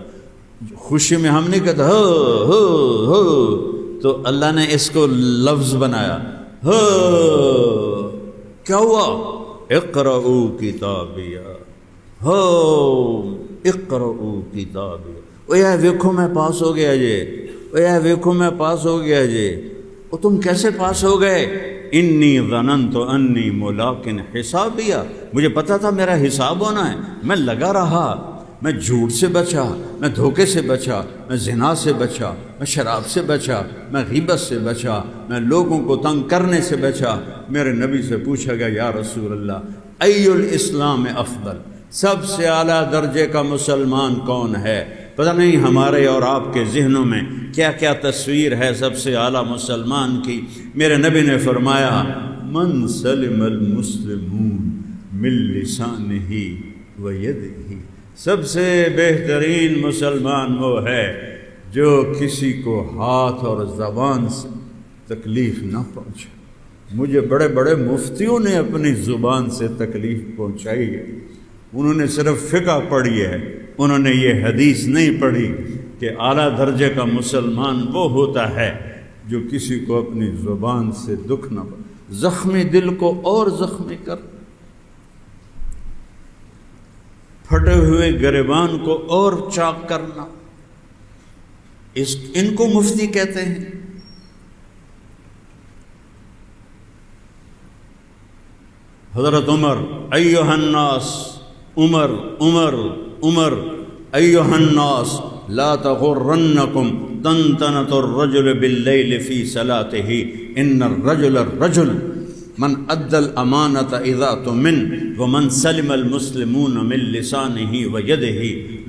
خوشی میں ہم نہیں کہتے ہو، تو اللہ نے اس کو لفظ بنایا، ہو کیا ہوا، اقرؤ کتابیہ، ہو اقرؤ کتابیہ، اوہ ویکھو میں پاس ہو گیا جی، اوہ ویکھو میں پاس ہو گیا جی۔ وہ تم کیسے پاس ہو گئے؟ انی ظننت انی ملاق حسابیہ، مجھے پتا تھا میرا حساب ہونا ہے، میں لگا رہا، میں جھوٹ سے بچا، میں دھوکے سے بچا، میں زنا سے بچا، میں شراب سے بچا، میں غیبت سے بچا، میں لوگوں کو تنگ کرنے سے بچا۔ میرے نبی سے پوچھا گیا یا رسول اللہ ای الاسلام افضل، سب سے اعلیٰ درجے کا مسلمان کون ہے؟ پتہ نہیں ہمارے اور آپ کے ذہنوں میں کیا کیا تصویر ہے سب سے اعلیٰ مسلمان کی۔ میرے نبی نے فرمایا من سلم المسلمون من لسانہ و یدہ، سب سے بہترین مسلمان وہ ہے جو کسی کو ہاتھ اور زبان سے تکلیف نہ پہنچے۔ مجھے بڑے بڑے مفتیوں نے اپنی زبان سے تکلیف پہنچائی ہے، انہوں نے صرف فقہ پڑھی ہے، انہوں نے یہ حدیث نہیں پڑھی کہ اعلیٰ درجے کا مسلمان وہ ہوتا ہے جو کسی کو اپنی زبان سے دکھ نہ پہنچے، زخمی دل کو اور زخمی کر، پھٹے ہوئے گریبان کو اور چاک کرنا، ان کو مفتی کہتے ہیں۔ حضرت عمر ایھا الناس، عمر عمر عمر ایھا الناس لا تغرنکم طنطنة الرجل باللیل فی صلاته ان الرجل من ادى الامانة اذا تؤمن ومن سلم المسلمون من لسانه ويده۔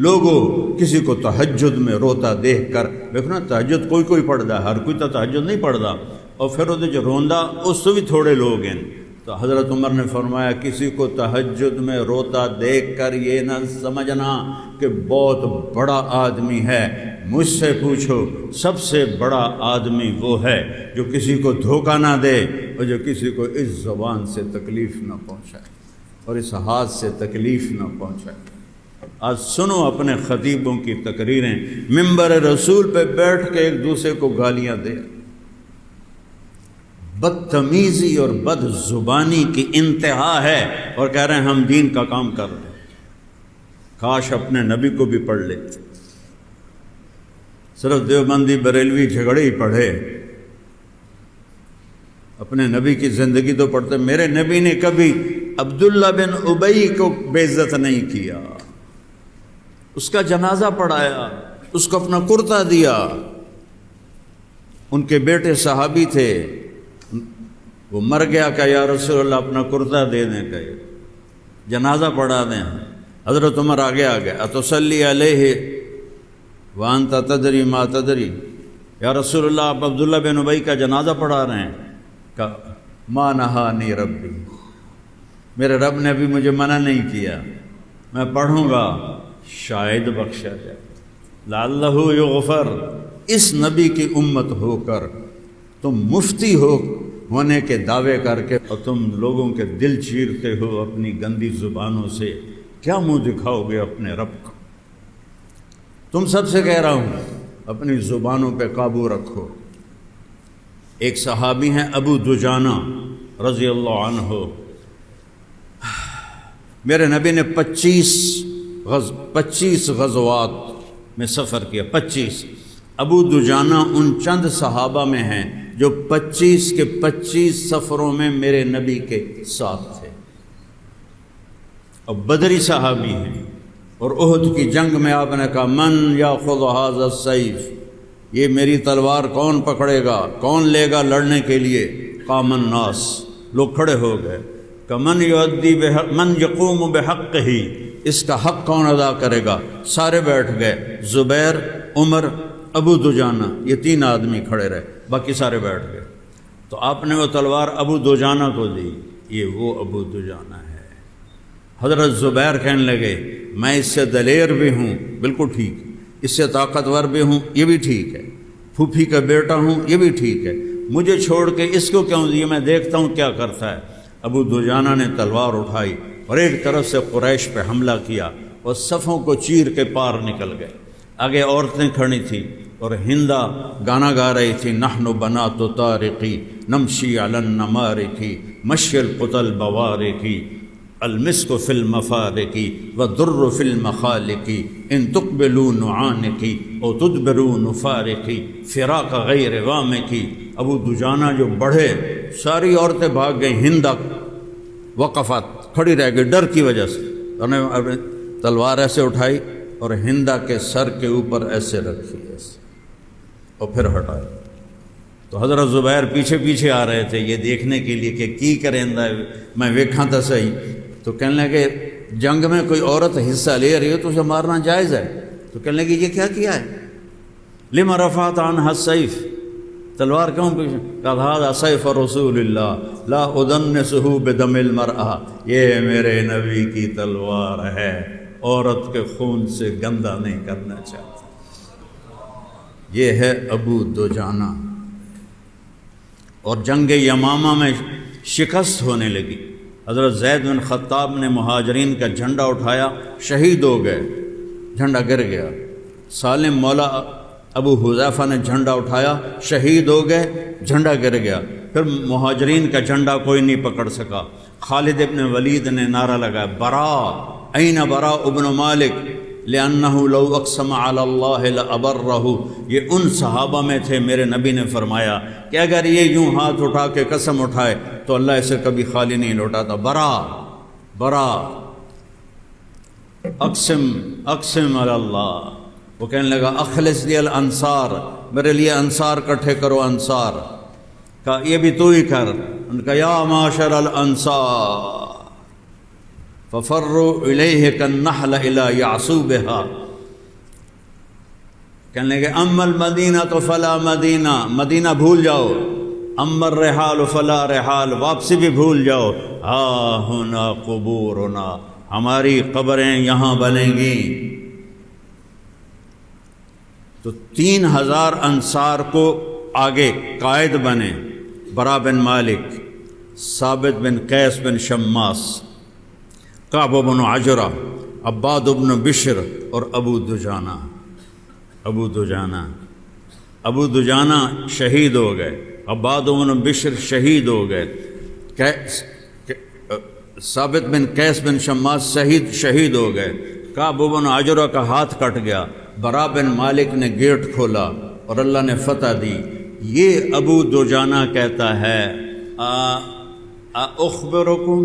لوگوں، کسی کو تہجد میں روتا دیکھ کر، دیکھو نا تہجد کوئی کوئی پڑھدا، ہر کوئی تو تہجد نہیں پڑھدا، اور پھر وہ جو روندا اس سے بھی تھوڑے لوگ ہیں۔ تو حضرت عمر نے فرمایا کسی کو تہجد میں روتا دیکھ کر یہ نہ سمجھنا کہ بہت بڑا آدمی ہے، مجھ سے پوچھو سب سے بڑا آدمی وہ ہے جو کسی کو دھوکہ نہ دے اور جو کسی کو اس زبان سے تکلیف نہ پہنچائے اور اس ہاتھ سے تکلیف نہ پہنچائے۔ آج سنو اپنے خطیبوں کی تقریریں، منبر رسول پہ بیٹھ کے ایک دوسرے کو گالیاں دے، بدتمیزی اور بد زبانی کی انتہا ہے، اور کہہ رہے ہیں ہم دین کا کام کر رہے ہیں۔ کاش اپنے نبی کو بھی پڑھ لیتے، صرف دیوبندی بریلوی جھگڑے ہی پڑھے، اپنے نبی کی زندگی تو پڑھتے۔ میرے نبی نے کبھی عبداللہ بن ابی کو بے عزت نہیں کیا، اس کا جنازہ پڑھایا، اس کو اپنا کرتا دیا۔ ان کے بیٹے صحابی تھے، وہ مر گیا کہ یا رسول اللہ اپنا کرتا دے دیں، کہ جنازہ پڑھا دیں۔ حضرت عمر آگے آ گئے، اتصلی علیہ وانت تدری ما تدری، یا رسول اللہ آپ عبداللہ بن ابی کا جنازہ پڑھا رہے ہیں، کہ ما نہانی ربی، میرے رب نے ابھی مجھے منع نہیں کیا، میں پڑھوں گا شاید بخشا جائے، لعلہ یغفر۔ اس نبی کی امت ہو کر تم مفتی ہونے کے دعوے کر کے اور تم لوگوں کے دل چیرتے ہو اپنی گندی زبانوں سے، کیا منہ دکھاؤ گے اپنے رب کو؟ تم سب سے کہہ رہا ہوں اپنی زبانوں پہ قابو رکھو۔ ایک صحابی ہیں ابو دجانہ رضی اللہ عنہ، میرے نبی نے 25 غزوات میں سفر کیا، 25۔ ابو دجانہ ان چند صحابہ میں ہیں جو 25 کے 25 سفروں میں میرے نبی کے ساتھ تھے، اور بدری صحابی ہیں۔ اور احد کی جنگ میں آپ نے کہا من یاخذ ھذا السیف، یہ میری تلوار کون پکڑے گا، کون لے گا لڑنے کے لیے؟ قام الناس، لوگ کھڑے ہو گئے کہ من یقوم بحقہ، اس کا حق کون ادا کرے گا؟ سارے بیٹھ گئے، زبیر، عمر، ابو دجانہ، یہ 3 آدمی کھڑے رہے، باقی سارے بیٹھ گئے۔ تو آپ نے وہ تلوار ابو دجانہ کو دی، یہ وہ ابو دجانہ ہے۔ حضرت زبیر کہنے لگے میں اس سے دلیر بھی ہوں، بالکل ٹھیک، اس سے طاقتور بھی ہوں، یہ بھی ٹھیک ہے، پھوپھی کا بیٹا ہوں، یہ بھی ٹھیک ہے، مجھے چھوڑ کے اس کو کیوں دیے، میں دیکھتا ہوں کیا کرتا ہے۔ ابو دجانہ نے تلوار اٹھائی اور ایک طرف سے قریش پہ حملہ کیا اور صفوں کو چیر کے پار نکل گئے۔ آگے عورتیں کھڑی تھیں اور ہندا گانا گا رہی تھی، نحن بنات طارقی نمشی علی النمارق مشی القتل بوارق المسک فی المفارق والدر فی المخالق ان تقبلوا نعانقی او تدبروا نفارقی فراق غیر وامقی۔ ابو دجانہ جو بڑھے، ساری عورتیں بھاگ گئیں، ہندا وقفت، کھڑی رہ گئی ڈر کی وجہ سے، انہوں نے اپنی تلوار ایسے اٹھائی اور ہندا کے سر کے اوپر ایسے رکھی ایسے، اور پھر ہٹائی۔ تو حضرت زبیر پیچھے پیچھے آ رہے تھے یہ دیکھنے کے لیے کہ کی کریندا ہے، میں ویکھاں تو صحیح۔ تو کہنے لگے جنگ میں کوئی عورت حصہ لے رہی ہو تو اسے مارنا جائز ہے؟ تو کہنے لگے یہ کیا کیا ہے؟ لما رفعت عنها السیف، تلوار کیوں پیچھے؟ قال هذا سیف رسول اللہ لا ادنسه بدم المرأة، یہ میرے نبی کی تلوار ہے، عورت کے خون سے گندا نہیں کرنا چاہتا۔ یہ ہے ابو دجانہ۔ اور جنگ یمامہ میں شکست ہونے لگی، حضرت زید بن خطاب نے مہاجرین کا جھنڈا اٹھایا، شہید ہو گئے، جھنڈا گر گیا۔ سالم مولا ابو حذیفہ نے جھنڈا اٹھایا، شہید ہو گئے، جھنڈا گر گیا۔ پھر مہاجرین کا جھنڈا کوئی نہیں پکڑ سکا۔ خالد ابن ولید نے نعرہ لگایا، برا این برا ابن مالک لأنه لو اقسم علی اللہ لأبرہ۔ یہ ان صحابہ میں تھے، میرے نبی نے فرمایا کہ اگر یہ یوں ہاتھ اٹھا کے قسم اٹھائے تو اللہ اسے کبھی خالی نہیں لوٹاتا۔ برا برا اقسم علی اللہ۔ وہ کہنے لگا اخلص لی الانصار، میرے لیے انصار کٹھے کرو۔ انصار کہا یہ بھی تو ہی کر۔ ان کا یا معاشر الانصار ففروا الیہ کالنحل الی یعصوبہا۔ کہنے لگے اما المدینہ تو فلا مدینہ، مدینہ بھول جاؤ۔ اما الرحال فلا رحال، واپسی بھی بھول جاؤ۔ ہا ہنا قبورنا، ہماری قبریں یہاں بنیں گی۔ تو 3000 انصار کو آگے قائد بنے، برا بن مالک، ثابت بن قیس بن شماس، کعب بن عجرہ، عباد بن بشر اور ابو دجانہ۔ ابو دجانہ شہید ہو گئے، عباد بن بشر شہید ہو گئے، ثابت بن قیس بن شماس شہید ہو گئے، کعب بن عجرہ کا ہاتھ کٹ گیا، برا بن مالک نے گیٹ کھولا اور اللہ نے فتح دی۔ یہ ابو دجانہ کہتا ہے اخبرکم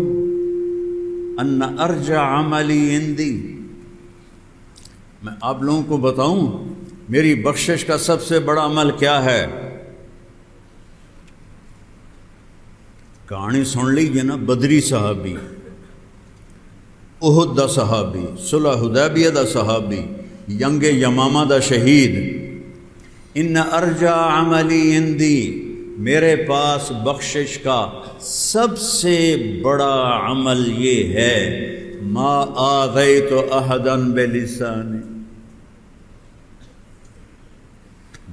ان ارجع عملی عندی، میں آپ لوگوں کو بتاؤں میری بخشش کا سب سے بڑا عمل کیا ہے؟ کہانی سن لیجیے نا، بدری صحابی، احد دا صحابی، صلح حدیبیہ دا صحابی، ینگ یمامہ دا شہید۔ ان ارجع عملی عندی، میرے پاس بخشش کا سب سے بڑا عمل یہ ہے ما آذیت احدا بلسانی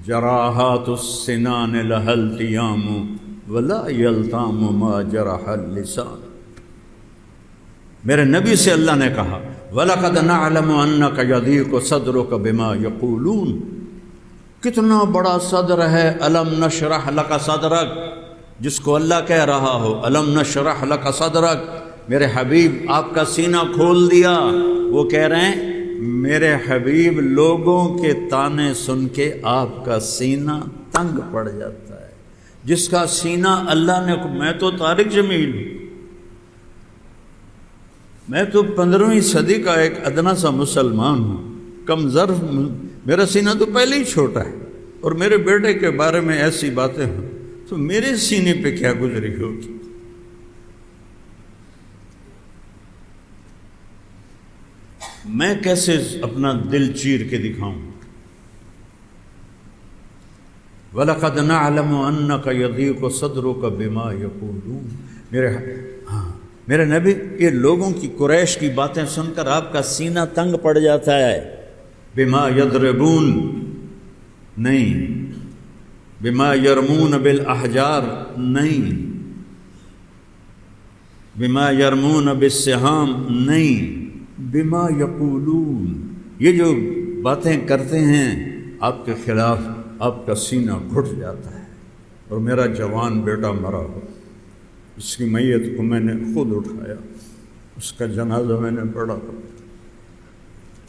جراحات السنان لها التیام ولا یلتام ما جرح اللسان۔ میرے نبی سے اللہ نے کہا وَلَقَدْ نَعْلَمُ أَنَّكَ يَضِيقُ صَدْرُكَ بِمَا يَقُولُونَ، کتنا بڑا صدر ہے أَلَمْ نَشْرَحْ لَكَ صَدْرَكَ، جس کو اللہ کہہ رہا ہو أَلَمْ نَشْرَحْ لَكَ صَدْرَكَ، میرے حبیب آپ کا سینہ کھول دیا۔ وہ کہہ رہے ہیں میرے حبیب لوگوں کے تانے سن کے آپ کا سینہ تنگ پڑ جاتا ہے، جس کا سینہ اللہ نے، میں تو طارق جمیل ہوں، میں تو 15ویں صدی کا ایک ادنا سا مسلمان ہوں، کم ظرف، میرا سینہ تو پہلے ہی چھوٹا ہے، اور میرے بیٹے کے بارے میں ایسی باتیں ہوں تو میرے سینے پہ کیا گزری ہوگی۔ میں کیسے اپنا دل چیر کے دکھاؤں؟ وَلَقَدْ نَعْلَمُ أَنَّكَ يَضِيقُ صَدْرُكَ بِمَا يَقُولُونَ۔ میرے نبی، یہ لوگوں کی، قریش کی باتیں سن کر آپ کا سینہ تنگ پڑ جاتا ہے۔ بما یضربون نہیں، بما یرمون بالاحجار نہیں، بما یرمون بالسہام نہیں، بما یقولون، یہ جو باتیں کرتے ہیں آپ کے خلاف، آپ کا سینہ گھٹ جاتا ہے۔ اور میرا جوان بیٹا مرا ہو، اس کی میت کو میں نے خود اٹھایا، اس کا جنازہ میں نے پڑھا،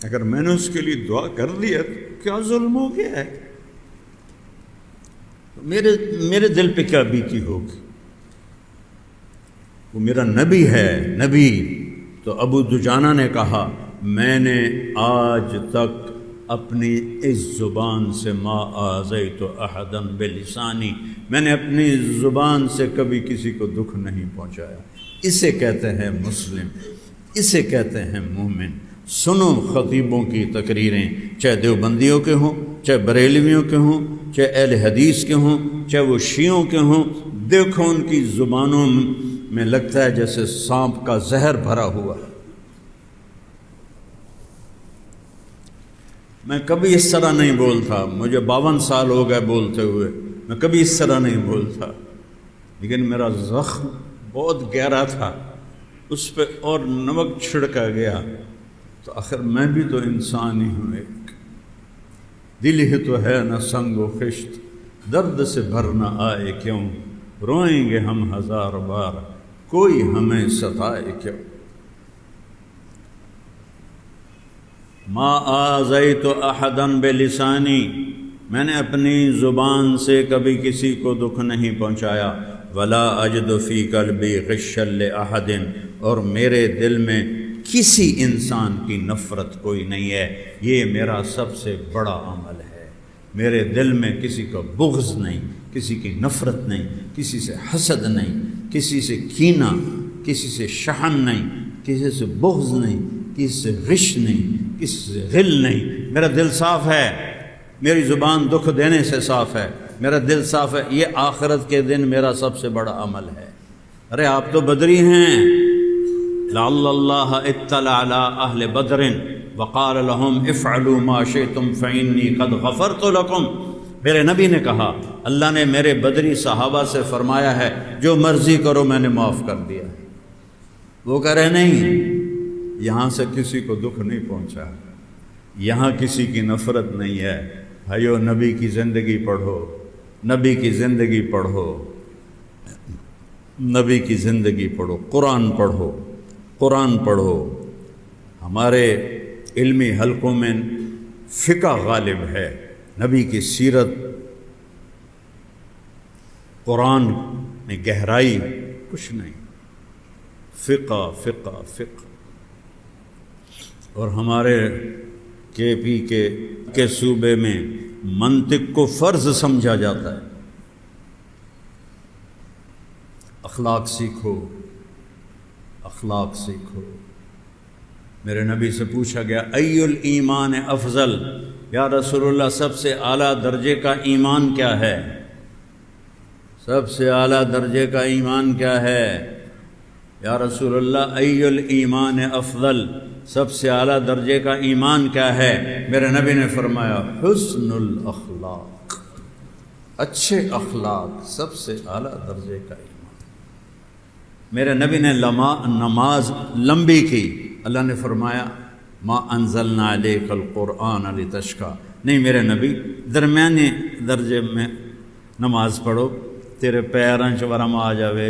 اگر میں نے اس کے لیے دعا کر دی ہے تو کیا ظلم ہو گیا ہے؟ میرے دل پہ کیا بیتی ہوگی؟ وہ میرا نبی ہے، نبی۔ تو ابو دجانہ نے کہا میں نے آج تک اپنی اس زبان سے ما آذیت احدا بلسانی، میں نے اپنی زبان سے کبھی کسی کو دکھ نہیں پہنچایا۔ اسے کہتے ہیں مسلم، اسے کہتے ہیں مومن۔ سنو خطیبوں کی تقریریں، چاہے دیوبندیوں کے ہوں، چاہے بریلویوں کے ہوں، چاہے اہل حدیث کے ہوں، چاہے وہ شیعوں کے ہوں، دیکھو ان کی زبانوں میں لگتا ہے جیسے سانپ کا زہر بھرا ہوا ہے۔ میں کبھی اس طرح نہیں بولتا، مجھے 52 سال ہو گئے بولتے ہوئے، میں کبھی اس طرح نہیں بولتا، لیکن میرا زخم بہت گہرا تھا، اس پہ اور نمک چھڑکا گیا، تو آخر میں بھی تو انسان ہی ہوں، ایک دل ہی تو ہے نہ سنگ و خشت، درد سے بھر نہ آئے کیوں، روئیں گے ہم 1000 بار، کوئی ہمیں ستائے کیوں۔ ما آذیت احدا بلسانی، میں نے اپنی زبان سے کبھی کسی کو دکھ نہیں پہنچایا، ولا اجد فی قلبی غشا لاحد، اور میرے دل میں کسی انسان کی نفرت کوئی نہیں ہے، یہ میرا سب سے بڑا عمل ہے، میرے دل میں کسی کا بغض نہیں، کسی کی نفرت نہیں، کسی سے حسد نہیں، کسی سے کینہ، کسی سے شحن نہیں، کسی سے بغض نہیں، کسی سے غش نہیں، کسی سے غل نہیں، میرا دل صاف ہے، میری زبان دکھ دینے سے صاف ہے، میرا دل صاف ہے، یہ آخرت کے دن میرا سب سے بڑا عمل ہے۔ ارے آپ تو بدری ہیں، لعل اللہ اطلع علی اہل بدر وقال لهم افعلوا ما شئتم فانی قد غفرت لکم، میرے نبی نے کہا اللہ نے میرے بدری صحابہ سے فرمایا ہے جو مرضی کرو میں نے معاف کر دیا ہے۔ وہ کہہ رہے نہیں، یہاں سے کسی کو دکھ نہیں پہنچا، یہاں کسی کی نفرت نہیں ہے، بھائیو نبی کی زندگی پڑھو، نبی کی زندگی پڑھو، نبی کی زندگی پڑھو، قرآن پڑھو، قرآن پڑھو۔ ہمارے علمی حلقوں میں فقہ غالب ہے، نبی کی سیرت، قرآن میں گہرائی کچھ نہیں، فقہ فقہ فقہ۔ اور ہمارے کے پی کے صوبے میں منطق کو فرض سمجھا جاتا ہے۔ اخلاق سیکھو، اخلاق سیکھو۔ میرے نبی سے پوچھا گیا ای الایمان افضل، یا رسول اللہ سب سے اعلیٰ درجے کا ایمان کیا ہے؟ سب سے اعلیٰ درجے کا ایمان کیا ہے؟ یا رسول اللہ ای الایمان افضل، سب سے اعلیٰ درجے کا ایمان کیا ہے؟ میرے نبی نے فرمایا حسن الاخلاق، اچھے اخلاق سب سے اعلیٰ درجے کا ایمان۔ میرے نبی نے نماز لمبی کی، اللہ نے فرمایا ما انزلنا علیک القرآن لتشقی، نہیں میرے نبی درمیانے درجے میں نماز پڑھو، تیرے پیراں چ ورم آ جاوے،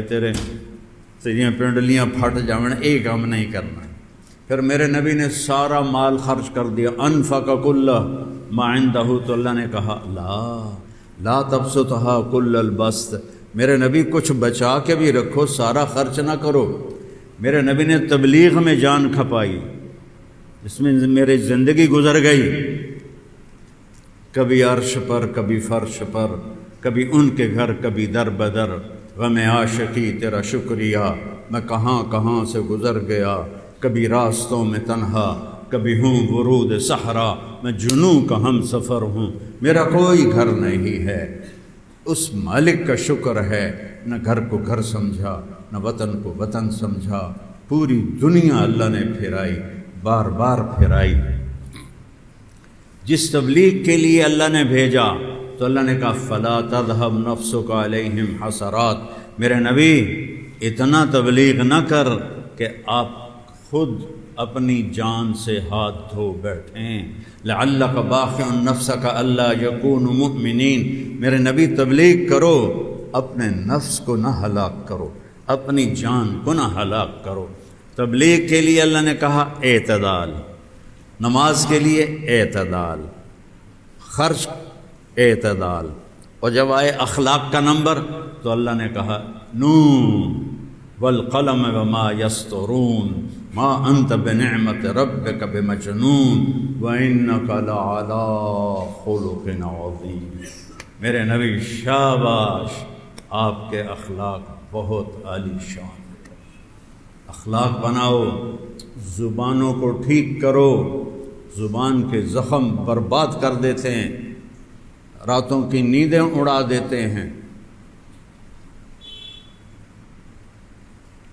تیریاں پنڈلیاں پھٹ جاون، ایک کام نہیں کرنا۔ پھر میرے نبی نے سارا مال خرچ کر دیا، انفق کل ما عنده، تو اللہ نے کہا لا تبسطها کل البسط، میرے نبی کچھ بچا کے بھی رکھو، سارا خرچ نہ کرو۔ میرے نبی نے تبلیغ میں جان کھپائی، اس میں میری زندگی گزر گئی، کبھی عرش پر کبھی فرش پر، کبھی ان کے گھر کبھی در بدر، غم عاشقی تیرا شکریہ، میں کہاں کہاں سے گزر گیا، کبھی راستوں میں تنہا، کبھی ہوں ورود صحرا، میں جنوں کا ہم سفر ہوں، میرا کوئی گھر نہیں ہے۔ اس مالک کا شکر ہے، نہ گھر کو گھر سمجھا، نہ وطن کو وطن سمجھا، پوری دنیا اللہ نے پھرائی، بار بار پھرائی۔ جس تبلیغ کے لیے اللہ نے بھیجا تو اللہ نے کہا فلا تذهب نفسك علیہم حسرات، میرے نبی اتنا تبلیغ نہ کر کہ آپ خود اپنی جان سے ہاتھ دھو بیٹھیں، لعلک باخع نفسک الا یکونوا مؤمنین، میرے نبی تبلیغ کرو، اپنے نفس کو نہ ہلاک کرو، اپنی جان کو نہ ہلاک کرو۔ تبلیغ کے لیے اللہ نے کہا اعتدال، نماز کے لیے اعتدال، خرچ اعتدال، اور جب آئے اخلاق کا نمبر تو اللہ نے کہا نون والقلم وما یسطرون ما انت بنعمت ربک بمجنون وانک لعلی خلق عظیم۔ میرے نبی شاباش، آپ کے اخلاق بہت عالی شان، اخلاق بناؤ، زبانوں کو ٹھیک کرو، زبان کے زخم برباد کر دیتے ہیں، راتوں کی نیندیں اڑا دیتے ہیں۔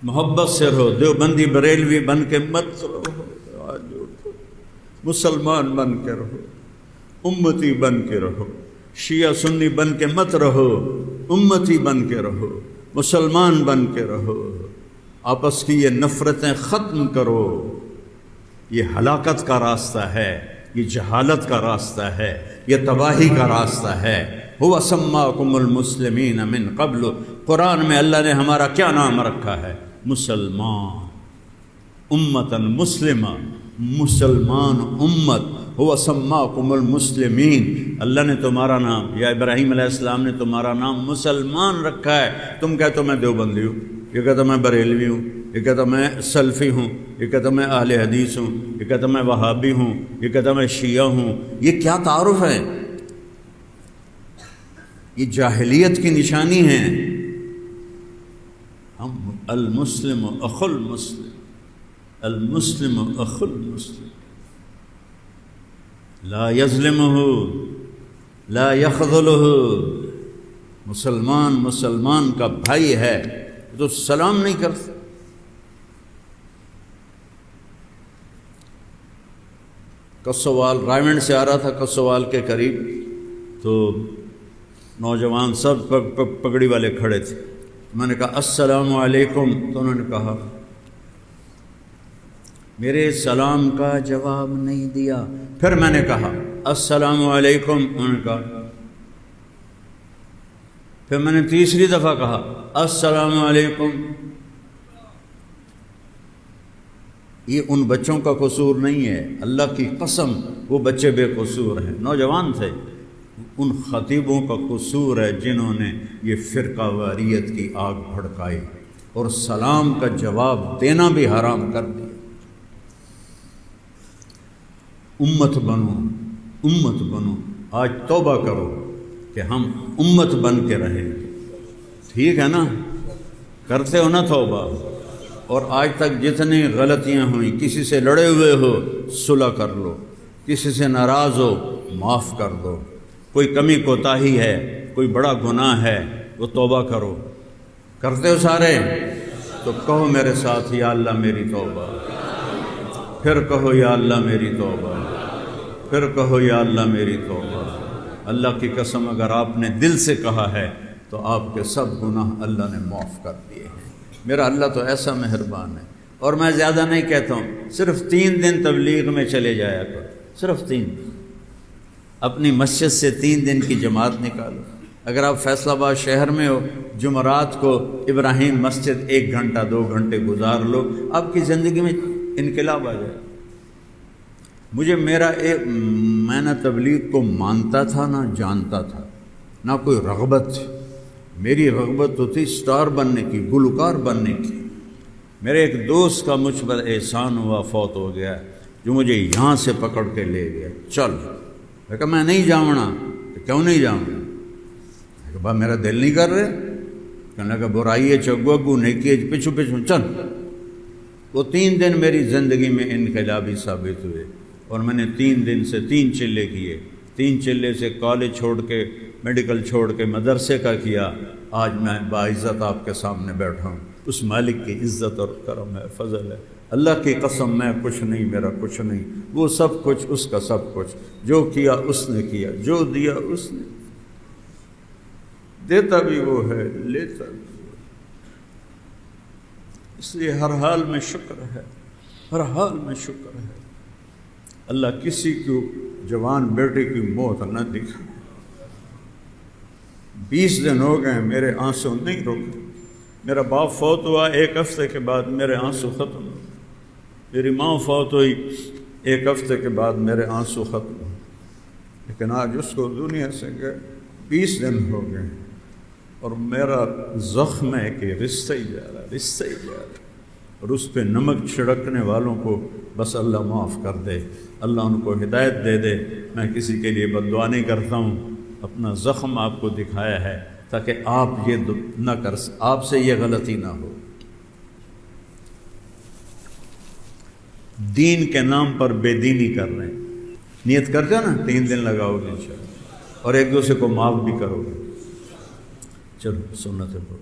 محبت سے رہو، دیوبندی بریلوی بن کے مت رہو، مسلمان بن کے رہو، امتی بن کے رہو، شیعہ سنی بن کے مت رہو، امتی بن کے رہو، مسلمان بن کے رہو، آپس کی یہ نفرتیں ختم کرو۔ یہ ہلاکت کا راستہ ہے، یہ جہالت کا راستہ ہے، یہ تباہی کا راستہ ہے۔ هو سماکم المسلمین من قبل، قرآن میں اللہ نے ہمارا کیا نام رکھا ہے؟ مسلمان، امتاً مسلمہ، مسلمان امت۔ هو سماکم المسلمین، اللہ نے تمہارا نام، یا ابراہیم علیہ السلام نے تمہارا نام مسلمان رکھا ہے۔ تم کہتے ہو میں دیوبندی ہوں، یہ کہتا میں بریلوی ہوں، یہ کہتا میں سلفی ہوں، یہ کہتا میں اہل حدیث ہوں، یہ کہتا میں وہابی ہوں، یہ کہتا میں شیعہ ہوں۔ یہ کیا تعارف ہے؟ یہ جاہلیت کی نشانی ہے۔ ہم المسلم اخو المسلم، المسلم اخو المسلم، لا یظلمہ لا یخذلہ۔ مسلمان مسلمان کا بھائی ہے تو سلام نہیں کرتا۔ کسوال، رائمنڈ سے آ رہا تھا کسوال کے قریب، تو نوجوان سب پگڑی والے کھڑے تھے۔ میں نے کہا السلام علیکم، تو انہوں نے کہا، میرے سلام کا جواب نہیں دیا۔ پھر میں نے کہا السلام علیکم، انہوں نے کہا۔ پھر میں نے تیسری دفعہ کہا السلام علیکم۔ یہ ان بچوں کا قصور نہیں ہے، اللہ کی قسم وہ بچے بے قصور ہیں، نوجوان تھے۔ ان خطیبوں کا قصور ہے جنہوں نے یہ فرقہ واریت کی آگ بھڑکائی اور سلام کا جواب دینا بھی حرام کر دیا۔ امت بنو، امت بنو، آج توبہ کرو کہ ہم امت بن کے رہیں گے۔ ٹھیک ہے نا؟ کرتے ہو نا توبہ؟ اور آج تک جتنی غلطیاں ہوئیں، کسی سے لڑے ہوئے ہو صلح کر لو، کسی سے ناراض ہو معاف کر دو، کوئی کمی کوتاہی ہے، کوئی بڑا گناہ ہے، وہ توبہ کرو۔ کرتے ہو سارے؟ تو کہو میرے ساتھ یا اللہ میری توبہ، پھر کہو یا اللہ میری توبہ، پھر کہو یا اللہ میری توبہ۔ اللہ کی قسم اگر آپ نے دل سے کہا ہے تو آپ کے سب گناہ اللہ نے معاف کر دیے ہیں۔ میرا اللہ تو ایسا مہربان ہے۔ اور میں زیادہ نہیں کہتا ہوں، صرف 3 دن تبلیغ میں چلے جایا کرو، صرف 3 دن۔ اپنی مسجد سے 3 دن کی جماعت نکالو۔ اگر آپ فیصل آباد شہر میں ہو، جمعرات کو ابراہیم مسجد 1 گھنٹہ 2 گھنٹے گزار لو، آپ کی زندگی میں انقلاب آ جائے۔ مجھے میں نہ تبلیغ کو مانتا تھا نہ جانتا تھا، نہ کوئی رغبت تھی۔ میری رغبت تو تھی سٹار بننے کی، گلوکار بننے کی۔ میرے ایک دوست کا مجھ پر احسان ہوا، فوت ہو گیا، جو مجھے یہاں سے پکڑ کے لے گیا، چل۔ میں کہا میں نہیں جاؤں۔ کیوں نہیں جاؤں؟ کہ بھائی میرا دل نہیں کر رہے۔ کہنے لگا برائی ہے چگو اگو نیکی ہے پچھو پچھو چل۔ وہ 3 دن میری زندگی میں انقلابی ثابت ہوئے، اور میں نے 3 دن سے 3 چلے کیے۔ 3 چلے سے کالج چھوڑ کے، میڈیکل چھوڑ کے مدرسے کا کیا۔ آج میں باعزت آپ کے سامنے بیٹھا ہوں۔ اس مالک کی عزت اور کرم ہے، فضل ہے۔ اللہ کی قسم میں کچھ نہیں، میرا کچھ نہیں، وہ سب کچھ اس کا سب کچھ۔ جو کیا اس نے کیا، جو دیا اس نے، دیتا بھی وہ ہے، لیتا بھی وہ ہے۔ اس لیے ہر حال میں شکر ہے، ہر حال میں شکر ہے۔ اللہ کسی کو جوان بیٹے کی موت نہ دکھا۔ 20 دن ہو گئے میرے آنسو نہیں رکے۔ میرا باپ فوت ہوا 1 ہفتے کے بعد میرے آنسو ختم ہوئے۔ میری ماں فوت ہوئی 1 ہفتے کے بعد میرے آنسو ختم ہوئے۔ لیکن آج اس کو دنیا سے گئے 20 دن ہو گئے، اور میرا زخم ہے کہ رشتہ ہی جا رہا، رشتہ ہی جا رہا۔ اور اس پہ نمک چھڑکنے والوں کو بس اللہ معاف کر دے، اللہ ان کو ہدایت دے دے۔ میں کسی کے لیے بد دعا نہیں کرتا ہوں، اپنا زخم آپ کو دکھایا ہے تاکہ آپ یہ نہ کر، آپ سے یہ غلطی نہ ہو۔ دین کے نام پر بے دینی کر رہے ہیں۔ نیت کرتے ہو نا 3 دن لگاؤ گے انشاءاللہ، اور ایک دوسرے کو معاف بھی کرو گے۔ چلو سنت پڑھو۔